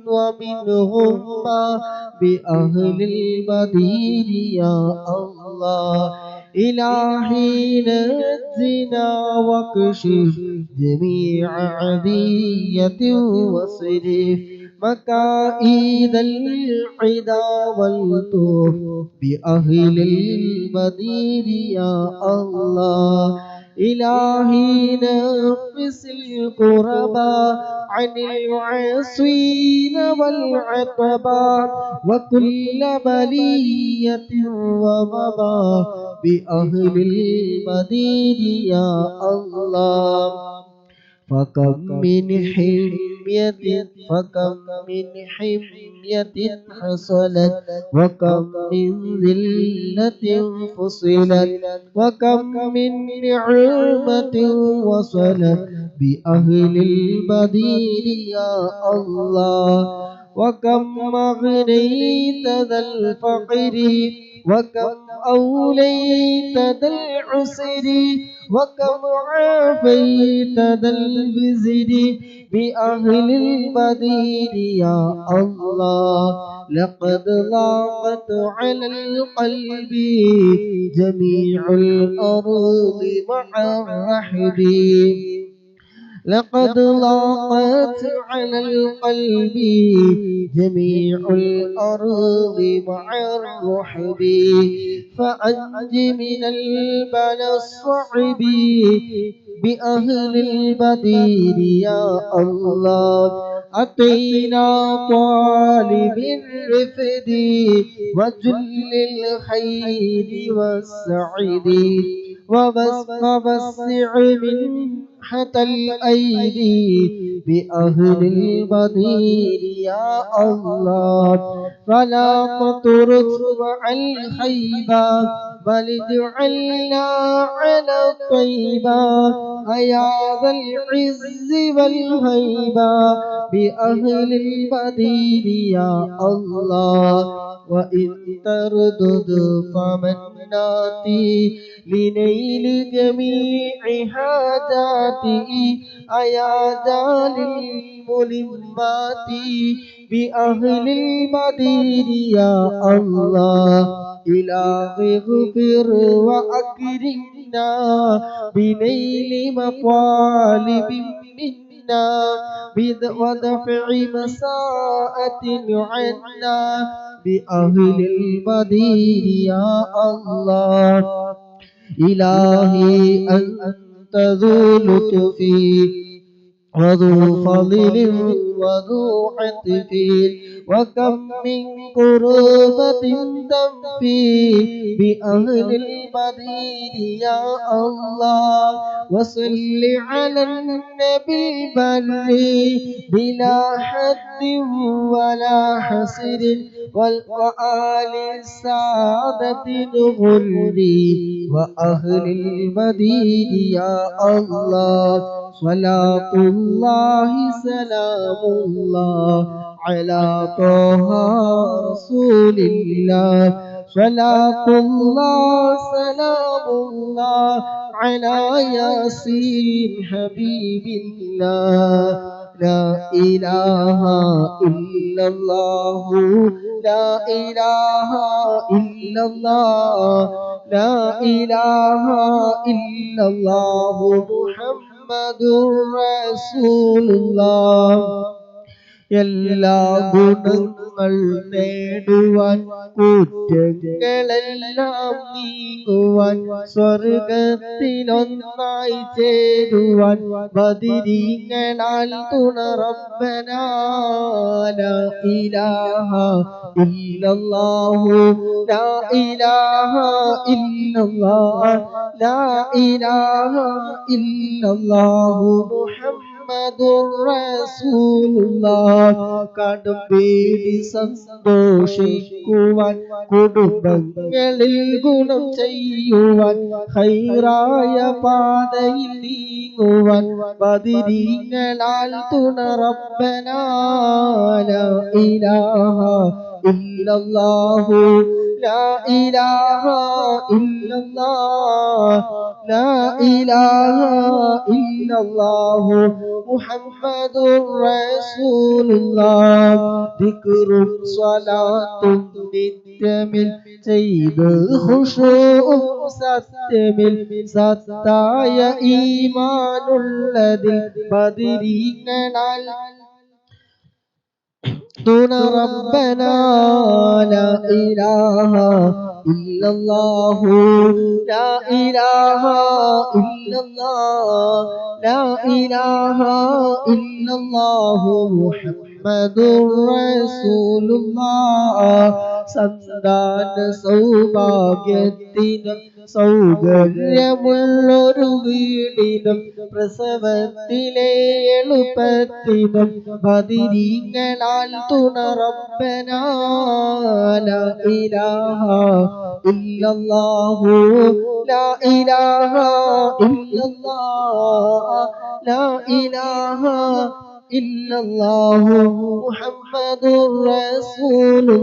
ومن غمة بأهل المدين يا الله إلهي نجنا واكشف جميع عدية واصرف مكائد العدا والطوف بأهل المدين يا الله إلهي نفس القربى عن العصين والعتبى وكل بلية ووبا بأهل المدين يا الله فكم من حمية حصلت وكم من ذلة فصلت وكم من نعمة وصلت بأهل البديل يا الله وكم أغنيت ذا الفقر وكم أوليت ذا العسر وكم عافيت ذا البزر بأهل المدين يا الله لقد ضاقت على القلب جميع الأرض مع الرحب لقد ضاقت على القلب جميع الأرض مع الرحب فأنج من البلاء الصعب بأهل البدير يا الله أتينا طالب الرفد وجل الخير والسعد ووسع منحة الأيدي بأهل البدير يا الله فلا تطرد مع الخيبة بل اجعلنا على الطيبة أيا ذا العز والهيبة بأهل البدير يا الله وإن تردد فمناتي لنيل جميع حاجاتي أيا جال الملمات بأهل المدير يا الله إلهي اغفر وأكرمنا بنيل مطالب منا ودفع مساءة عنا بأهل المدير يا الله إلهي أنت ذو لطف وذو فضل وذو عطف وكم من قربة تنفي بأهل البدير يا الله وصل على النبي البر بلا حد ولا حصر والآل السادة الغر وأهل المدين يا الله صلاة الله سلام الله على طه رسول الله صلاة الله سلام الله على ياسين حبيب الله لا إله إلا الله لا إله إلا الله لا إله إلا الله محمد رسول الله എല്ലാ ഗുണങ്ങൾ നേടുവാൻ കുറ്റങ്ങളെല്ലാം നീങ്ങുവാൻ സ്വർഗത്തിലൊന്നായി ചേരുവാൻ ബദരീങ്ങളാൽ തുണ റബ്ബനാ ലാ ഇലാഹ ഇല്ലല്ലാഹു ലാ ഇലാഹ ഇല്ലല്ലാഹ് ലാ ഇലാഹ ഇല്ലല്ലാഹു മുഹമ്മദുർ റസൂലുള്ളാഹ് കടുംപേടി സന്തോഷിക്കുവാൻ കുടുംബങ്ങളിൽ ഗുണം ചെയ്യുവാൻ ഖൈറായ പാതയിൽ നീങ്ങുവാൻ ബദരീങ്ങളാൽ തുണ റബ്ബനാ ലാ ഇലാഹ ഇല്ലല്ലാഹു ലാ ഇലാഹ ഇല്ലല്ലാഹ് ലാ ഇലാഹ ഇല്ലല്ലാഹു മുഹമ്മദുർ റസൂലുള്ളാഹ് ദിക്റും സ്വലാത്തും നിത്യമിൽ ചെയ്ത് ഖുശൂഉം സത്യമിൽ സത്തായ ഈമാനുള്ളതിൽ ബദരീങ്ങളാൽ തുണ റബ്ബനാ ലാ ഇലാഹ ഇല്ലല്ലാഹു ലാ ഇലാഹ ഇല്ലല്ലാഹ് ലാ ഇലാഹ ഇല്ലല്ലാഹു മുഹമ്മദുർ റസൂലുള്ളാഹ് സന്താന സൗഭാഗ്യത്തിനും സൗകര്യമുള്ളൊരു വീടിനും പ്രസവത്തിലെ എളുപ്പത്തിനും ബദരീങ്ങളാൽ തുണ റബ്ബനാ ലാ ഇലാഹ ഇല്ലല്ലാഹു ലാ ഇലാഹ ഇല്ലല്ലാഹ് ലാ ഇലാഹ ഇല്ലല്ലാഹു മുഹമ്മദുർ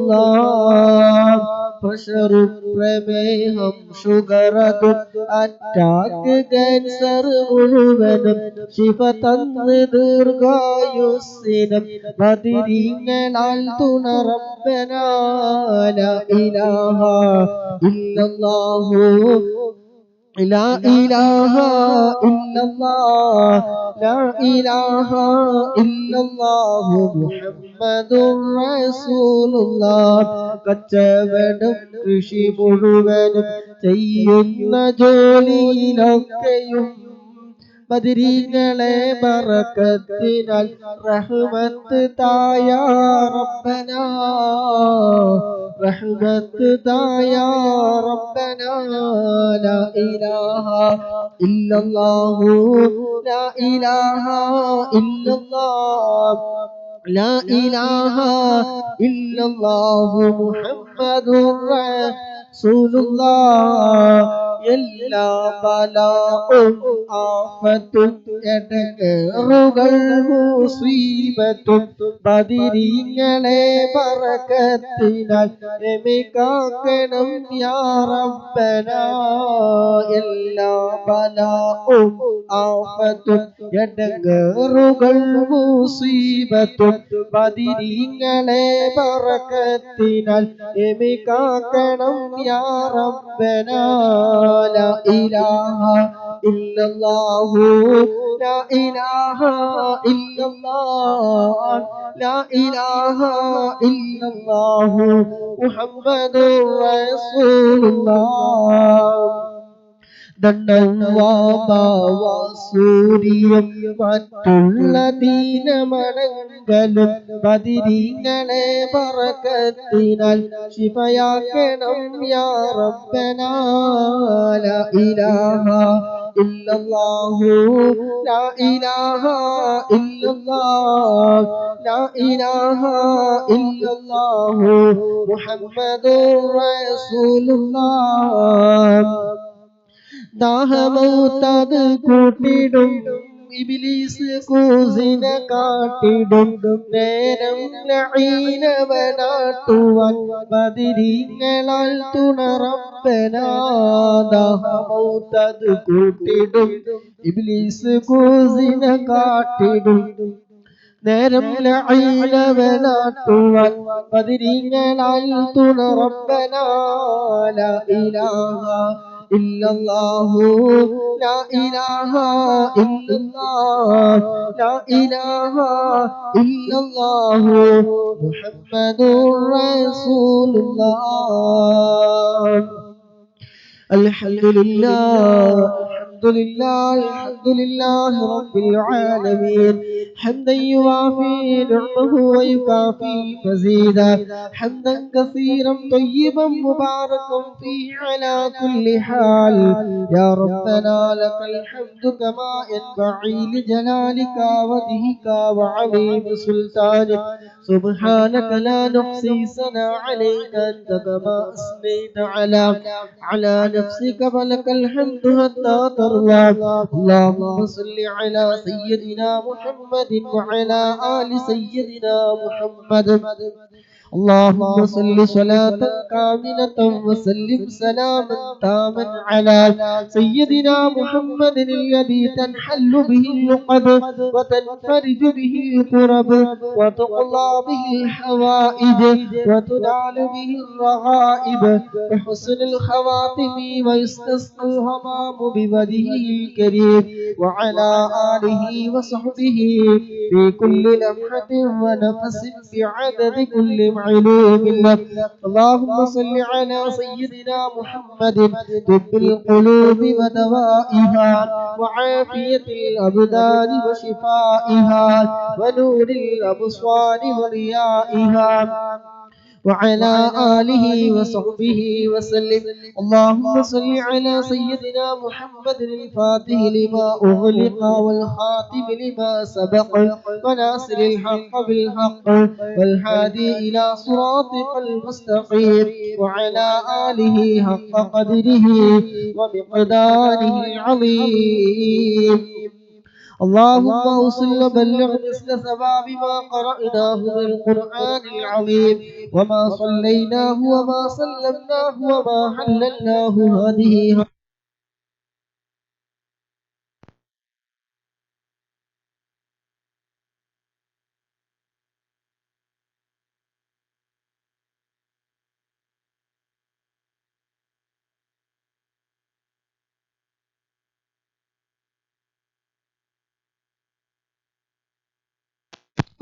റസൂലുള്ളാഹ് പ്രഷറും പ്രമേഹം ഷുഗറതും അറ്റാക്ക് ക്യാൻസർ മുഴുവനും ശിഫ തന്ന് ദീർഘായുസ്സിനും ബദരീങ്ങളാൽ തുണ റബ്ബനാ ലാ ഇലാഹ ഇല്ലല്ലാഹു ലാ ഇലാഹ ഇല്ലല്ലാഹ് ലാ ഇലാഹ ഇല്ലല്ലാഹു മുഹമ്മദുർ റസൂലുള്ളാഹ് കച്ചവടം കൃഷി മുഴുവനും ചെയ്യുന്ന ജോലിയിലൊക്കെയും ബദരീങ്ങളെ ബറക്കത്തിനാൽ റഹ്മത്ത് തായാ റബ്ബനാ റഹ്മത്ത് തായാ റബ്ബനാ ലാ ഇലാഹ ഇല്ലല്ലാഹു ലാ ഇലാഹ ഇല്ലല്ലാഹ് ലാ ഇലാഹ ഇല്ലല്ലാഹു മുഹമ്മദുർ റസൂലുള്ളാഹ് എല്ലാ ബലാഉം ആഫത്തും എടങ്ങേറുകൾ മുസീബത്തും ബദരീങ്ങളെ ബറക്കത്തിനാൽ എമികാക്കണം യാ റബ്ബനാ എല്ലാ ബലാഉം ആഫത്തും എടങ്ങേറുകൾ മുസീബത്തും ബദരീങ്ങളെ ബറക്കത്തിനാൽ എമികാക്കണം യാ റബ്ബനാ ലാ ഇലാഹ ഇല്ലല്ലാഹു ലാ ഇലാഹ ഇല്ലല്ലാഹ് ലാ ഇലാഹ ഇല്ലല്ലാഹു മുഹമ്മദുർ റസൂലുള്ളാഹ് ദണ്ഡവാസൂരിയും മറ്റുള്ള ദീനമണങ്ങളും ബദരീങ്ങളെ ബറക്കത്തിനാൽ ശിഫയാക്കണം യാ റബ്ബനാ ലാ ഇലാഹ ഇല്ലല്ലാഹു ലാ ഇലാഹ ഇല്ലല്ലാഹ് ലാ ഇലാഹ ഇല്ലല്ലാഹു മുഹമ്മദുർ റസൂലുള്ളാഹ് ദാഹമൗത്തത് കൂട്ടിടും ഇബ്ലീസ് കൂസിനെ കാട്ടിടും നേരം ലഈനവനാട്ടുവാൻ ബദരീങ്ങളാൽ തുണ റബ്ബനാ ദാഹമൗത്തത് കൂട്ടിടും ഇബ്ലീസ് കൂസിനെ കാട്ടിടും നേരം ലഈനവനാട്ടുവാൻ ബദരീങ്ങളാൽ തുണ റബ്ബനാ ലാ ഇലാഹ إلا الله لا إله إلا الله لا إله إلا الله محمد رسول الله الحمد لله الحمد لله الحمد لله رب العالمين حمدا يوافي نعمه ويكافي مزيدا حمدا كثيرا طيبا مباركا فيه على كل حال يا ربنا لك الحمد كما ينبغي لجلالك وجهك وعظيم سلطانك سبحانك لا نحصي ثناء عليك أنت كما أثنيت على نفسك فلك الحمد حتى ترضى اللهم صل على سيدنا محمد وعلى آل سيدنا محمد اللهم صل صلاة كاملة وسلم سلاما تاما على سيدنا محمد الذي تنحل به اللقب وتنفرج به الكرب وتقضى به الحوائج وتنال به الرغائب وحسن الخواتم ويستسقى الهمام بوجهه الكريم وعلى آله وصحبه في كل لمحة ونفس بعدد كل معلوم لك اللهم صل على سيدنا محمد طب القلوب ودوائها وعافية الأبدان وشفائها ونور الأبصار وضيائها وعلى آله وصحبه وسلم اللهم صل على سيدنا محمد الفاتح لما أغلق والخاتم لما سبق وناصر الحق بالحق والهادي إلى صراطك المستقيم وعلى آله حق قدره ومقداره العظيم اللهم اوصل وبلغ مثل ثواب ما قرأناه من القرآن العظيم وما صليناه وما سلمناه وما حللناه هذه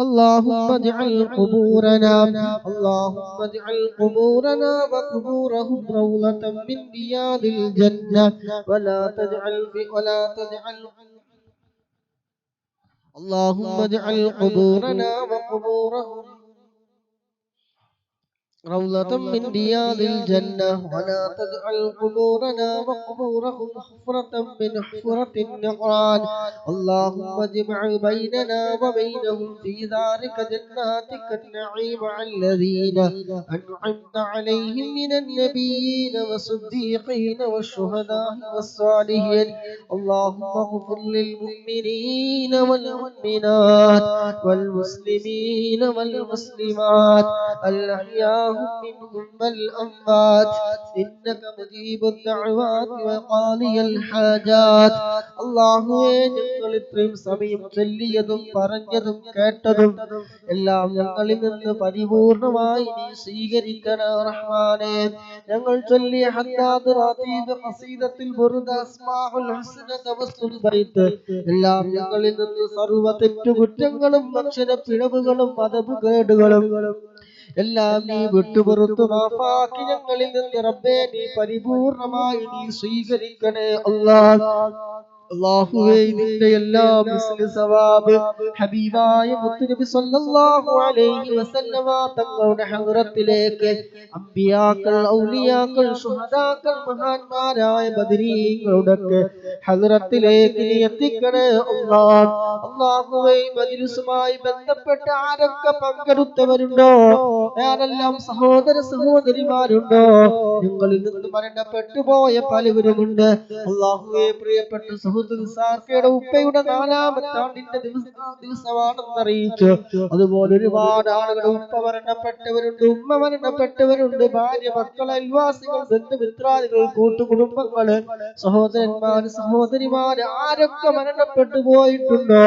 اللهم اجعل قبورنا وقبورهم روضة من رياض الجنة ولا تجعل اللهم اجعل قبورنا وقبورهم روضة من رياض الجنة ولا تجعل قبورنا وقبورهم حفرة من حفرة النيران اللهم اجمع بيننا وبينهم في ذلك جناتك النعيم مع الذين أنعمت عليهم من النبيين والصديقين والشهداء والصالحين اللهم اغفر للمؤمنين والمؤمنات والمسلمين والمسلمات الأحياء منهم والأموات إنك مجيب الدعوات وقاضي الحاجات അല്ലാഹുവേ ഞങ്ങൾ ഇത്രയും സമയം ചൊല്ലിയതും പറഞ്ഞതും കേട്ടതും എല്ലാം ഞങ്ങളിൽ നിന്ന് പരിപൂർണമായി നീ സ്വീകരിക്കണേ റഹ്മാനേ ഞങ്ങൾ ചൊല്ലിയ ഹദ്ദാദ് റാതീബ് ഖസീദത്തുൽ ബുർദ അസ്മാഉൽ ഹുസ്ന തവസ്സുൽ ബൈത്ത് എല്ലാം ഞങ്ങളിൽ നിന്ന് സർവ്വ തെറ്റുകുറ്റങ്ങളും അക്ഷരപ്പിഴവുകളും മതപുകേടുകളും എല്ലാം നീ വിട്ടുപുറത്തു മാഫാക്കി ഞങ്ങളിൽ നിന്ന് റബ്ബേ നീ പരിപൂർണമായി നീ സ്വീകരിക്കണേ അല്ലാഹ് അല്ലാഹുവേ നിന്റെ എല്ലാ മിസ്ലി സവാബ് ഹബീബായ മുത്തുനബി സല്ലല്ലാഹു അലൈഹി വസല്ലമ തങ്ങളുടെ ഹദ്റത്തിലേക്ക് അംബിയാക്കൾ ഔലിയാക്കൾ ശുഹദാക്കൾ മഹാന്മാരായ ബദരീങ്ങളുടെ ഹദ്റത്തിലേക്ക് നീ എത്തിക്കണേ അല്ലാഹ് അല്ലാഹുവേ മജ്ലിസുമായി ബന്ധപ്പെട്ട ആരൊക്കെ പങ്കെടുത്തവരുണ്ടോ ആരെല്ലാം സഹോദര സഹോദരിമാരുണ്ടോ നിങ്ങളിൽ നിന്ന് മരണപ്പെട്ടു പോയ പലവരുമുണ്ട് അല്ലാഹുവേ പ്രിയപ്പെട്ട സുഹൃത്ത് സാർക്കയുടെ ഉപ്പയുടെ 4-ാമത്തെ ആണ്ടിന്റെ ദിവസമാണെന്ന് അറിയിച്ചു. അതുപോലെ ഒരുപാട് ആളുകൾ ഉപ്പ മരണപ്പെട്ടവരുണ്ട്, ഉമ്മ മരണപ്പെട്ടവരുണ്ട്, ഭാര്യ, മക്കൾ, അയൽവാസികൾ, ബന്ധുമിത്രാദികൾ, കൂട്ടുകുടുംബങ്ങള്, സഹോദരന്മാര്, സഹോദരിമാര് ആരൊക്കെ മരണപ്പെട്ടു പോയിട്ടുണ്ടോ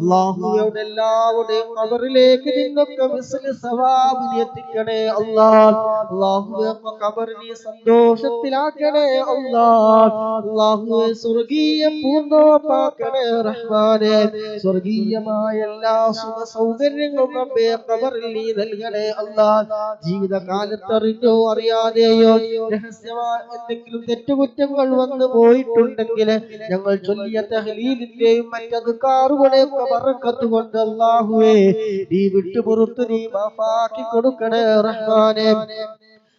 അല്ലാഹുവേ എല്ലാവരുടെയും ഖബറിലേക്ക് നിന്നൊക്കെ മിസ്ലി സവാബിനെ എത്തിക്കണേ അല്ലാഹ്. അല്ലാഹുവേ ഖബറിനെ സന്തോഷത്തിലാക്കണേ അല്ലാഹ്. അല്ലാഹുവേ സ്വർഗീയ പൂന്തോപ്പാക്കണേ റഹ്മാനേ. സ്വർഗീയമായ എല്ലാ സുഖ സൗകര്യങ്ങളും റബ്ബേ ഖബറിൽ നീ നൽകണേ അല്ലാഹ്. ജീവിതകാലത്തറിഞ്ഞോ അറിയാതെയോ രഹസ്യമായ എന്തെങ്കിലും തെറ്റുകുറ്റങ്ങൾ വന്നു പോയിട്ടുണ്ടെങ്കിൽ ഞങ്ങൾ ചൊല്ലിയ തഹ്ലീലിന്റെയും മറ്റദ്കാറുകളെയൊക്കെ ബറക്കത്ത് കൊണ്ട് അല്ലാഹുവേ നീ വിട്ടുപുറത്ത് നീ മാഫാക്കി കൊടുക്കണേ റഹ്മാനേ.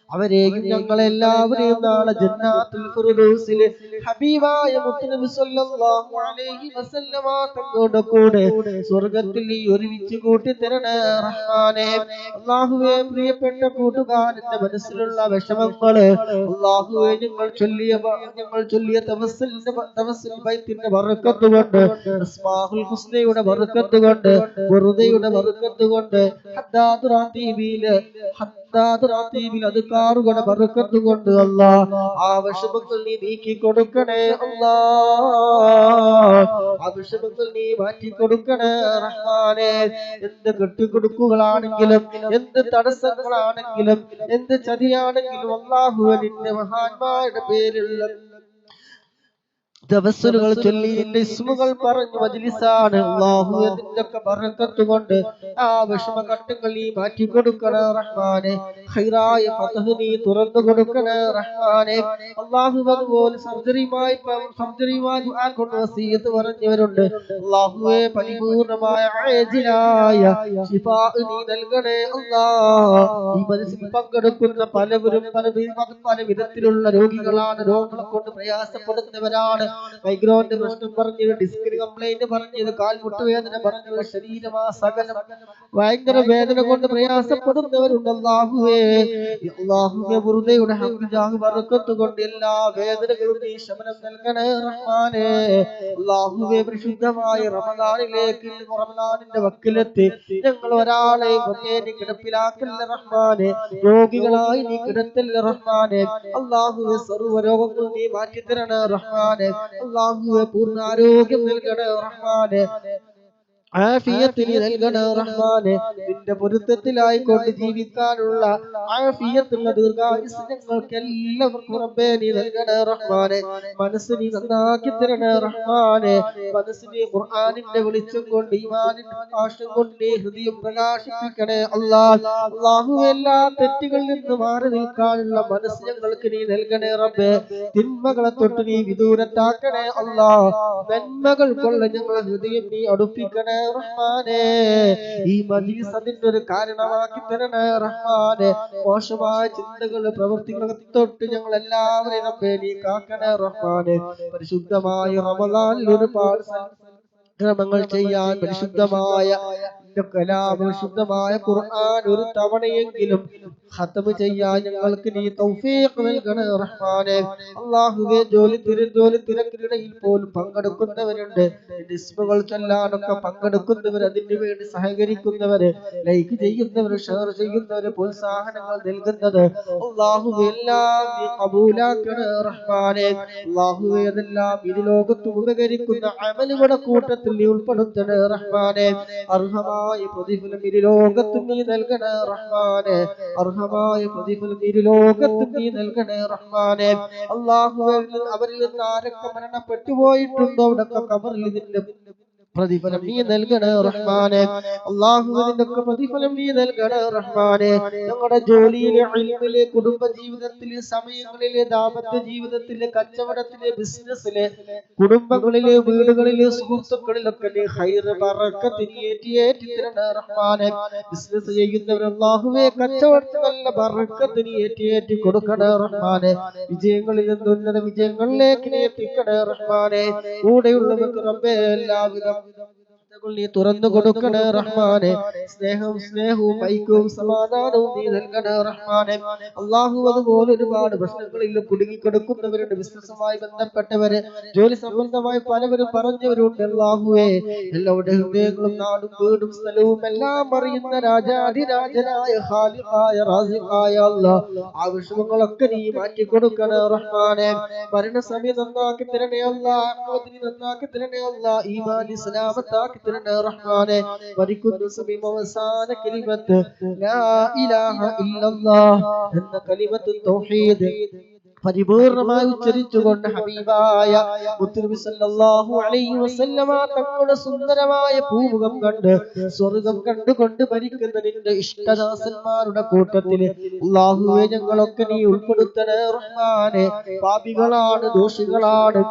അവരെയും ഞങ്ങളെല്ലാവരെയും നാളെ ജന്നാത്തുൽ ഫിർദൗസിൽ ഹബീബായ മുത്തുനബി സ്വല്ലല്ലാഹു അലൈഹി വസല്ലമ തങ്ങളുടെ കൂടെ സ്വർഗ്ഗത്തിൽ നീ ഒരുമിച്ച് കൂട്ടി തരണേ റഹ്മാനേ. അല്ലാഹുവേ പ്രിയപ്പെട്ട കൂട്ടുകാരന്റെ മനസ്സിലുള്ള വിഷമങ്ങൾ അല്ലാഹുവേ ഞങ്ങൾ ചൊല്ലിയ തവസ്സുൽ ബൈത്തിന്റെ ബറക്കത്ത് കൊണ്ട്, അസ്മാഉൽ ഹുസ്നയുടെ ബറക്കത്ത് കൊണ്ട്, ബുർദയുടെ ബറക്കത്ത് കൊണ്ട്, ഹദ്ദാദ് റാത്തീബിൽ അദ്കാറുകളുടെ ബറക്കത്ത് കൊണ്ട് അല്ലാഹ് ആവശ്യങ്ങൾ നീ നീക്കി കൊടുക്കണേ അല്ലാഹ്. ആവശ്യങ്ങൾ നീ മാറ്റി കൊടുക്കണേ റഹ്മാനേ. എന്ത് കെട്ടിക്കൊടുക്കുകളാണെങ്കിലും, എന്ത് തടസ്സങ്ങളാണെങ്കിലും, എന്ത് ചതിയാണെങ്കിലും അല്ലാഹുവേ നിന്റെ മഹാന്മാരുടെ പേരിലുള്ള തവസ്സുലുകൾ ചൊല്ലി നിന്റെ ഇസ്മുകൾ പറഞ്ഞു മജ്ലിസാണ് അല്ലാഹുവേ. നിന്റെയൊക്കെ ബറക്കത്ത് കൊണ്ട് ആ വിഷമഘട്ടങ്ങൾ നീ മാറ്റി കൊടുക്കണേ റഹ്മാനേ. ഖൈറായ ഫതഹ് നീ തുറന്നു കൊടുക്കണേ റഹ്മാനേ. അല്ലാഹുവേ അതുപോലെ സർജറിയുമായി ദുആ കൊണ്ട് വസിയത്ത് പറഞ്ഞവരുണ്ട് അല്ലാഹുവേ പരിപൂർണമായ ആജിലായ ശിഫാ നീ നൽകണേ അല്ലാഹ്. ഈ മജ്ലിസിൽ പങ്കെടുക്കുന്ന പലവരും പല വിധത്തിലുള്ള രോഗികളാണ്, രോഗങ്ങളെ കൊണ്ട് പ്രയാസപ്പെടുന്നവരാണ്. മൈഗ്രോന്റെ പ്രശ്നം പറഞ്ഞത്, ഡിസ്കിന് കംപ്ലൈന്റ് പറഞ്ഞത്, കാൽമുട്ടുവേദന പറഞ്ഞത്, ശരീരമാസകലം ഭയങ്കര വേദന കൊണ്ട് പ്രയാസപ്പെടുന്നവരുണ്ട് അല്ലാഹുവേ. അല്ലാഹുവേ ബുർദയുടെ ഹഖ് ജാഹ് ബറക്കത്ത് കൊണ്ട് എല്ലാ വേദനകളും നീ ശമനം നൽകണേ റഹ്മാനേ. അല്ലാഹുവേ പരിശുദ്ധമായ റമദാനിന്റെ വക്കിലെത്തി ഞങ്ങൾ ഒരാളെയും നീ കിടപ്പിലാക്കല്ല റഹ്മാനേ. രോഗികളായി നീ കിടത്തല്ല റഹ്മാനേ. അല്ലാഹുവേ സർവ്വ രോഗങ്ങൾ നീ മാറ്റിത്തരണേ റഹ്മാനേ. അല്ലാഹുവേ പൂർണ്ണ ആരോഗ്യം നൽകണേ റഹ്മാനേ. ആഫിയത്ത് നീ നൽകണേ റഹ്മാനേ. നിന്റെ പൊരുത്തത്തിലായി കൊണ്ട് ജീവിക്കാനുള്ള ആഫിയത്തുള്ള ദീർഘായുസ്സ് ഞങ്ങൾക്ക് എല്ലാവർക്കും റബ്ബേ നീ നൽകണേ റഹ്മാനേ. മനസ്സ് നീ നന്നാക്കി തരണേ റഹ്മാനേ. മനസ്സിനെ ഖുർആനിന്റെ വെളിച്ചം കൊണ്ട്, ഈമാനിന്റെ പ്രകാശം കൊണ്ട് നീ ഹൃദയം പ്രകാശിപ്പിക്കണേ അല്ലാഹ്. അല്ലാഹുവേ എല്ലാ തെറ്റുകളിൽ നിന്ന് മാറി നിൽക്കാനുള്ള മനസ്സ് ഞങ്ങൾക്ക് നീ നൽകണേ റബ്ബേ. തിന്മകളെ തൊട്ട് നീ വിദൂരത്താക്കണേ അല്ലാഹ്. നന്മകൾ കൊള്ള ഞങ്ങളുടെ ഹൃദയം നീ അടുപ്പിക്കണേ റഹ്മാനേ. ഈ മജ്ലിസ് അതിന്റെ ഒരു കാരണമാക്കി തരണേ റഹ്മാനേ. മോശമായ ചിന്തകൾ, പ്രവൃത്തികളെ തൊട്ട് ഞങ്ങൾ എല്ലാവരെയും റബ്ബേ നീ കാക്കണേ റഹ്മാനേ. പരിശുദ്ധമായ റമദാനിൽ ഒരുപാട് ക്രമങ്ങൾ ചെയ്യാൻ, പരിശുദ്ധമായ കലാം, പരിശുദ്ധമായ ഖുർആൻ ഒരു തവണയെങ്കിലും ഖത്മ് ചെയ്യാൻ ഞങ്ങൾക്ക് നീ തൗഫീഖ് നൽകണേ റഹ്മാനേ. അല്ലാഹുവേ ജോലി തിരക്കിനിടയിൽ പോലും പങ്കെടുക്കുന്നവരുണ്ട്, ഇസ്മുകൾ ചൊല്ലാനൊക്കെ പങ്കെടുക്കുന്നവർ, അതിനു വേണ്ടി സഹകരിക്കുന്നവര്, ലൈക്ക് ചെയ്യുന്നവര്, ഷെയർ ചെയ്യുന്നവര്, പ്രോത്സാഹനങ്ങൾ നൽകുന്നത് അല്ലാഹുവേ എല്ലാം നീ ഖബൂലാക്കണേ റഹ്മാനേ. അല്ലാഹുവേ അതെല്ലാം ഈ ലോകത്ത് ഉപകരിക്കുന്ന അമലുകളുടെ കൂട്ടത്തിൽ നീ ഉൾപ്പെടുത്തണേ റഹ്മാനേ. അർഹമായ പ്രതിഫലം ഈ ലോകത്ത് നീ നൽകണേ റഹ്മാനേ. അർഹമായ പ്രതിഫലം ഈ ലോകത്ത് നീ നൽകണേ റഹ്മാനേ. അല്ലാഹുവേ അവരിൽ നിന്ന് ആരൊക്കെ മരണപ്പെട്ടു പോയിട്ടുണ്ടോ അവിടൊക്കെ ഖബറിൽ ഇതിന്റെ പ്രതിഫലം നീ നൽകണേ റഹ്മാനേ. അല്ലാഹുവേ ഇതിന്റെ പ്രതിഫലം നീ നൽകണേ റഹ്മാനേ. ഞങ്ങളുടെ ജോലിയിലെ, ഇൽമിലെ, കുടുംബ ജീവിതത്തിലെ, സമയങ്ങളിലെ, ദാമ്പത്യ ജീവിതത്തിലെ, കച്ചവടത്തിലെ, ബിസിനസ്സിലെ, കുടുംബങ്ങളിലെ, വീടുകളിലെ, സുഹൃത്തുക്കളിലൊക്കെ നീ ഖൈർ ബറക്കത്ത് നീ ഏറ്റി തരണേ റഹ്മാനേ. ബിസിനസ് ചെയ്യുന്നവർ അല്ലാഹുവേ കച്ചവടത്തിൽ നല്ല ബറക്കത്ത് നീ ഏറ്റി കൊടുക്കണേ റഹ്മാനേ. വിജയങ്ങളിൽ നിന്ന് ഉന്നത വിജയങ്ങളിലേക്ക് നീ എത്തിക്കണേ റഹ്മാനേ. കൂടെയുള്ളവർക്ക് റബ്ബേ എല്ലാവിധ നീ തുറന്നു കൊടുക്കണേ റഹ്മാനെ. സ്നേഹവും ഐക്യവും സമാധാനവും നീ നൽകണേ റഹ്മാനെ. അള്ളാഹു അതുപോലെ ഒരുപാട് പ്രശ്നങ്ങളിൽ കുടുങ്ങിക്കിടക്കുന്നവരുണ്ട്. ബിസിനസ്സുമായി ബന്ധപ്പെട്ടവര്, ജോലി സംബന്ധമായി പലവരും പറഞ്ഞവരുണ്ട്. അള്ളാഹുവേ, എല്ലാവരുടെ ഹൃദയങ്ങളും നാടും വീടും സ്ഥലവും എല്ലാം അറിയുന്ന രാജാധിരാജനായ ഖാലിഖായ റാസിഖായ അല്ലാഹ്, ആവശ്യങ്ങളൊക്കെ നീ മാറ്റി കൊടുക്കണേ റഹ്മാനെ. മരണസമയം നന്നാക്കി തരണേ അല്ലാഹ്, ആഖിറത്തിൽ നന്നാക്കി തരണേ അല്ലാഹ്, ഈമാൻ ഇസ്ലാമത്താക്കി തരണേ റഹ്മാനെ. മരിക്കുന്ന സമയം അവസാന കലിമത്ത് ലാ ഇലാഹ ഇല്ലല്ലാഹ് എന്ന കലിമത്ത് തൗഹീദ് പരിപൂർണമായി ഉച്ചരിച്ചുകൊണ്ട് ഹബീബായ മുത്തുനബി സല്ലല്ലാഹു അലൈഹി വസല്ലമ തങ്ങളുടെ സുന്ദരമായ പൂമുഖം കണ്ട് സ്വർഗം കണ്ടുകൊണ്ട് മരിക്കുന്ന നിന്റെ ഇഷ്ടദാസന്മാരുടെ കൂട്ടത്തില് അല്ലാഹുവേ ഞങ്ങളൊക്കെ നീ ഉൾപ്പെടുത്തണേ റഹ്മാനെ. പാപികളാണ്, ദോഷികളാണ്,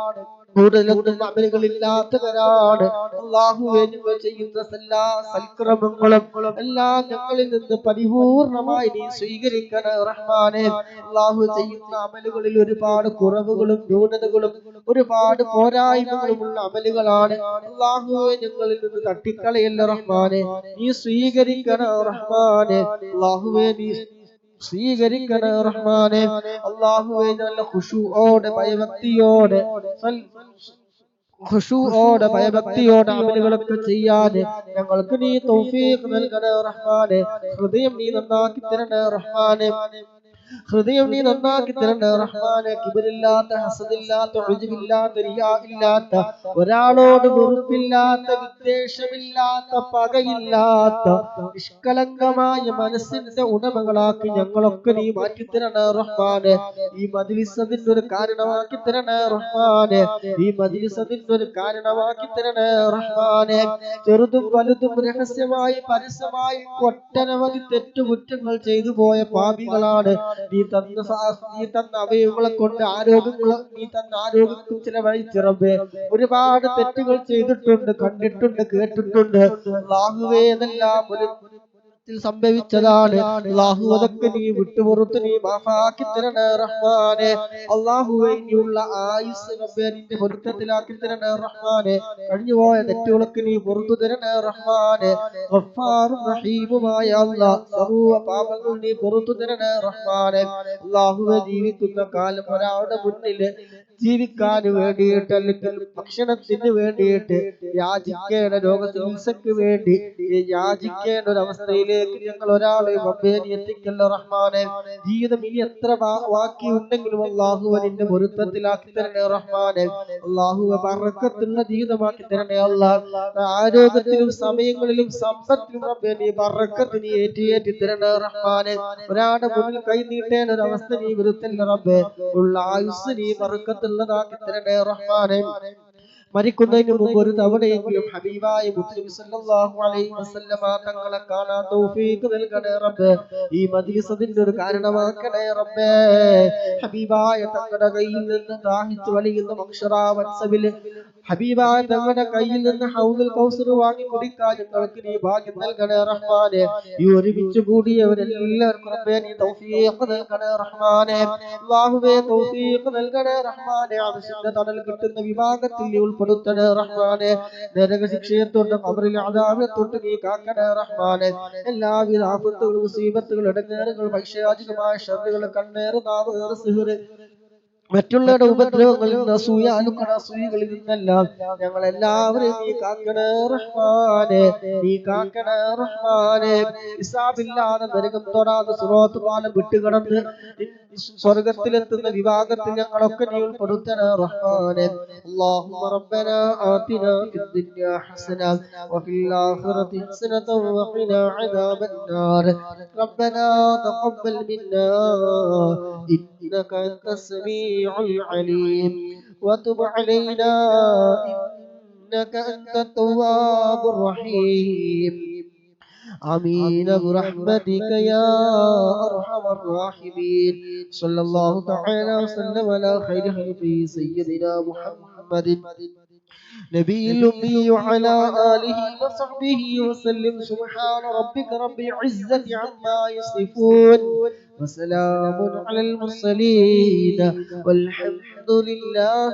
കൂടുതലൊന്നും അമലുകളില്ലാത്തവരാണ്. അല്ലാഹുവേ, ഞങ്ങൾ ചെയ്യുന്ന എല്ലാ സൽക്രമങ്ങളും എല്ലാം ഞങ്ങളിൽ നിന്ന് പരിപൂർണമായി നീ സ്വീകരിക്കണേ റഹ്മാനെ. അല്ലാഹു, ചെയ്യുന്ന അമലുകളിൽ ഒരുപാട് കുറവുകളും ന്യൂനതകളും ഒരുപാട് പോരായ്മകളുമുള്ള അമലുകളാണ്. അല്ലാഹുവേ, ഞങ്ങളിൽ നിന്ന് തട്ടിക്കളയല്ല റഹ്മാനെ, നീ സ്വീകരിക്കണേ റഹ്മാനെ. അല്ലാഹുവേ, നീ സ്വീകരിക്കണേ റഹ്മാനെ. അല്ലാഹുവേ, നല്ല ഖുശൂഓടെ ഭയഭക്തിയോടെ അമലുകളൊക്കെ ചെയ്യാൻ ഞങ്ങൾക്ക് നീ തൗഫീഖ് നൽകണേ റഹ്മാനെ. ഹൃദയം നീ നന്നാക്കി തരണേ റഹ്മാനെ. ഹൃദയം നീ നന്നാക്കി തരണേ റഹ്മാനെ. കിബിറില്ലാത്ത, ഹസദില്ലാത്ത, ഉജ്ബില്ലാത്ത, റിയാ ഇല്ലാത്ത, ഒരാളോട് വെറുപ്പില്ലാത്ത, വിദ്വേഷമില്ലാത്ത, പകയില്ലാത്ത നിഷ്കളങ്കമായ മനസ്സിന്റെ ഉടമകളാക്കി ഞങ്ങളൊക്കെ നീ മാറ്റി തരണേ റഹ്മാനെ. ഈ മജ്ലിസ് അതിന്റെ ഒരു കാരണമാക്കി തരണേ റഹ്മാനെ. ഈ മജ്ലിസ് അതിന്റെ ഒരു കാരണമാക്കി തരണേ റഹ്മാനെ. ചെറുതും വലുതും രഹസ്യമായി പരസ്യമായി ഒട്ടനവധി തെറ്റുകുറ്റങ്ങൾ ചെയ്തു പോയ പാപികളാണ്. നീ തന്ന അവയവങ്ങളെ കൊണ്ട് നീ തന്ന ആരോഗ്യത്തിൽ ചിലവഴിച്ച് റബ്ബേ, ഒരുപാട് തെറ്റുകൾ ചെയ്തിട്ടുണ്ട്, കണ്ടിട്ടുണ്ട്, കേട്ടിട്ടുണ്ട്. അല്ലാഹുവേ, അതെല്ലാം ഒരു സംഭവിച്ചതാണ്. അല്ലാഹു, അതൊക്കെ നീ വിട്ടുപുറത്ത് നീ മാഫാക്കി തരണേ റഹ്മാനെ. അല്ലാഹുവേ, ഇനിയുള്ള ആയുസ് റബ്ബേ നിന്റെ പൊരുത്തത്തിലാക്കി തരണേ റഹ്മാനെ. കഴിഞ്ഞുപോയ തെറ്റുകളൊക്കെ നീ പുറത്തു തരണേ റഹ്മാനെ. ഗഫ്ഫാറും റഹീമുമായ അല്ലാഹ്, സർവ്വ പാപങ്ങൾ നീ പുറത്തു തരണേ റഹ്മാനെ. അല്ലാഹുവേ, ജീവിക്കുന്ന കാലം ഒരാളുടെ മുന്നില് ജീവിക്കാൻ വേണ്ടിയിട്ട്, അല്ലെങ്കിൽ ഭക്ഷണത്തിന് വേണ്ടിയിട്ട് യാചിക്കേണ്ട, രോഗചികിത്സക്ക് വേണ്ടി യാചിക്കേണ്ട ഒരു അവസ്ഥയിലേക്ക് ഞങ്ങൾ ഒരാളെയും അബ്ബേനി എത്തിക്കല്ല റഹ്മാനെ. ജീവിതം ഇനി എത്ര ബാക്കി ഉണ്ടെങ്കിലും അല്ലാഹുവേ നിന്റെ പൊരുത്തത്തിലാക്കി തരണേ റഹ്മാനെ. അല്ലാഹുവേ, ബറക്കത്തുള്ള ജീവിതമാക്കി തരണേ അല്ലാഹ്. ആരോഗ്യത്തിലും സമയങ്ങളിലും സമ്പത്തിലും റബ്ബേ നീ ബറക്കത്ത് നീ ഏറ്റി തരണേ റഹ്മാനെ. ഒരാളുടെ മുന്നിൽ കൈ നീട്ടേണ്ട ഒരു അവസ്ഥ നീ വരുത്തല്ല റബ്ബേ. ഉള്ള ആയുസ് നീ ബറക്കത്തുള്ളതാക്കി തരണേ റഹ്മാനെ. മരിക്കുന്നതിന് മുമ്പ് ഒരു തവണയെങ്കിലും ഹബീബായ മുത്തുനബി സല്ലല്ലാഹു അലൈഹി വസല്ലമ തങ്ങളെ കാണാൻ തൗഫീഖ് നൽകണേ റബ്ബേ. ഈ മജ്ലിസ് അതിന്റെ ഒരു കാരണമാക്കണേ റബ്ബേ. ഹബീബായ തങ്ങളുടെ കയ്യിൽ നിന്ന് ദാഹിച്ചു വലിയുന്ന മഹ്ശറാ മൻസബിൽ ഹബീബായ തങ്ങളുടെ കയ്യിൽ നിന്ന് ഹൗദുൽ കൗസർ വാങ്ങി കുടിക്കാൻ ഞങ്ങൾക്ക് നീ ഭാഗ്യം നൽകണേ റഹ്മാനെ. ഈ ഒരുമിച്ച് കൂടിയവരെല്ലാവർക്കും റബ്ബേ നീ തൗഫീഖ് നൽകണേ റഹ്മാനെ. അല്ലാഹുവേ, തൗഫീഖ് നൽകണേ റഹ്മാനെ. അർശിന്റെ തണൽ കിട്ടുന്ന വിഭാഗത്തിൽ നീ ഉൾപ്പെടുത്തണേ റഹ്മാനെ. നരകശിക്ഷയെ തൊട്ട് ഖബറിലെ അദാബിനെ തൊട്ട് നീ കാക്കണേ റഹ്മാനെ. എല്ലാവിധ ആഫത്തുകൾ, മുസീബത്തുകൾ, ഇടങ്ങേറുകൾ, പൈശാചികമായ ശർറുകൾ, കണ്ണേറ്, നാവ്, സിഹ്ർ, മറ്റുള്ളവരുടെ ഉപദ്രവങ്ങളിൽ നിന്ന്, അസൂയ, അനുകരണ, അസൂയകളിൽ നിന്നെല്ലാം ഞങ്ങളെല്ലാവരെയും നീ കാക്കണേ റഹ്മാനെ. നീ കാക്കണേ റഹ്മാനെ. ഹിസാബില്ലാതെ നരകം തൊടാതെ സിറാത്ത് പാലം വിട്ടുകടന്ന് സ്വർഗത്തിലെത്തുന്ന വിഭാഗത്തിൽ ഞങ്ങളൊക്കെ നീ ഉൾപ്പെടുത്തണേ റഹ്മാനെ. അല്ലാഹുമ്മ റബ്ബനാ ആതിനാ ഫിദ്ദുനിയാ ഹസന വഫിൽ ആഖിറതി ഹസനത വഖിനാ അദാബന്നാർ. റബ്ബനാ തഖബ്ബൽ മിന്നാ ഇന്നക അൻതസ് സമീഉൽ അലീം വതുബ് അലൈനാ ഇന്നക അൻതത് തവ്വാബുർ റഹീം. آمين برحمتك يا أرحم الراحمين. صلى الله تعالى وسلم على خير خلقه سيدنا محمد نبي الأمي وعلى آله وصحبه وسلم. سبحان ربك رب العزة عما يصفون وسلام على المرسلين والحمد لله.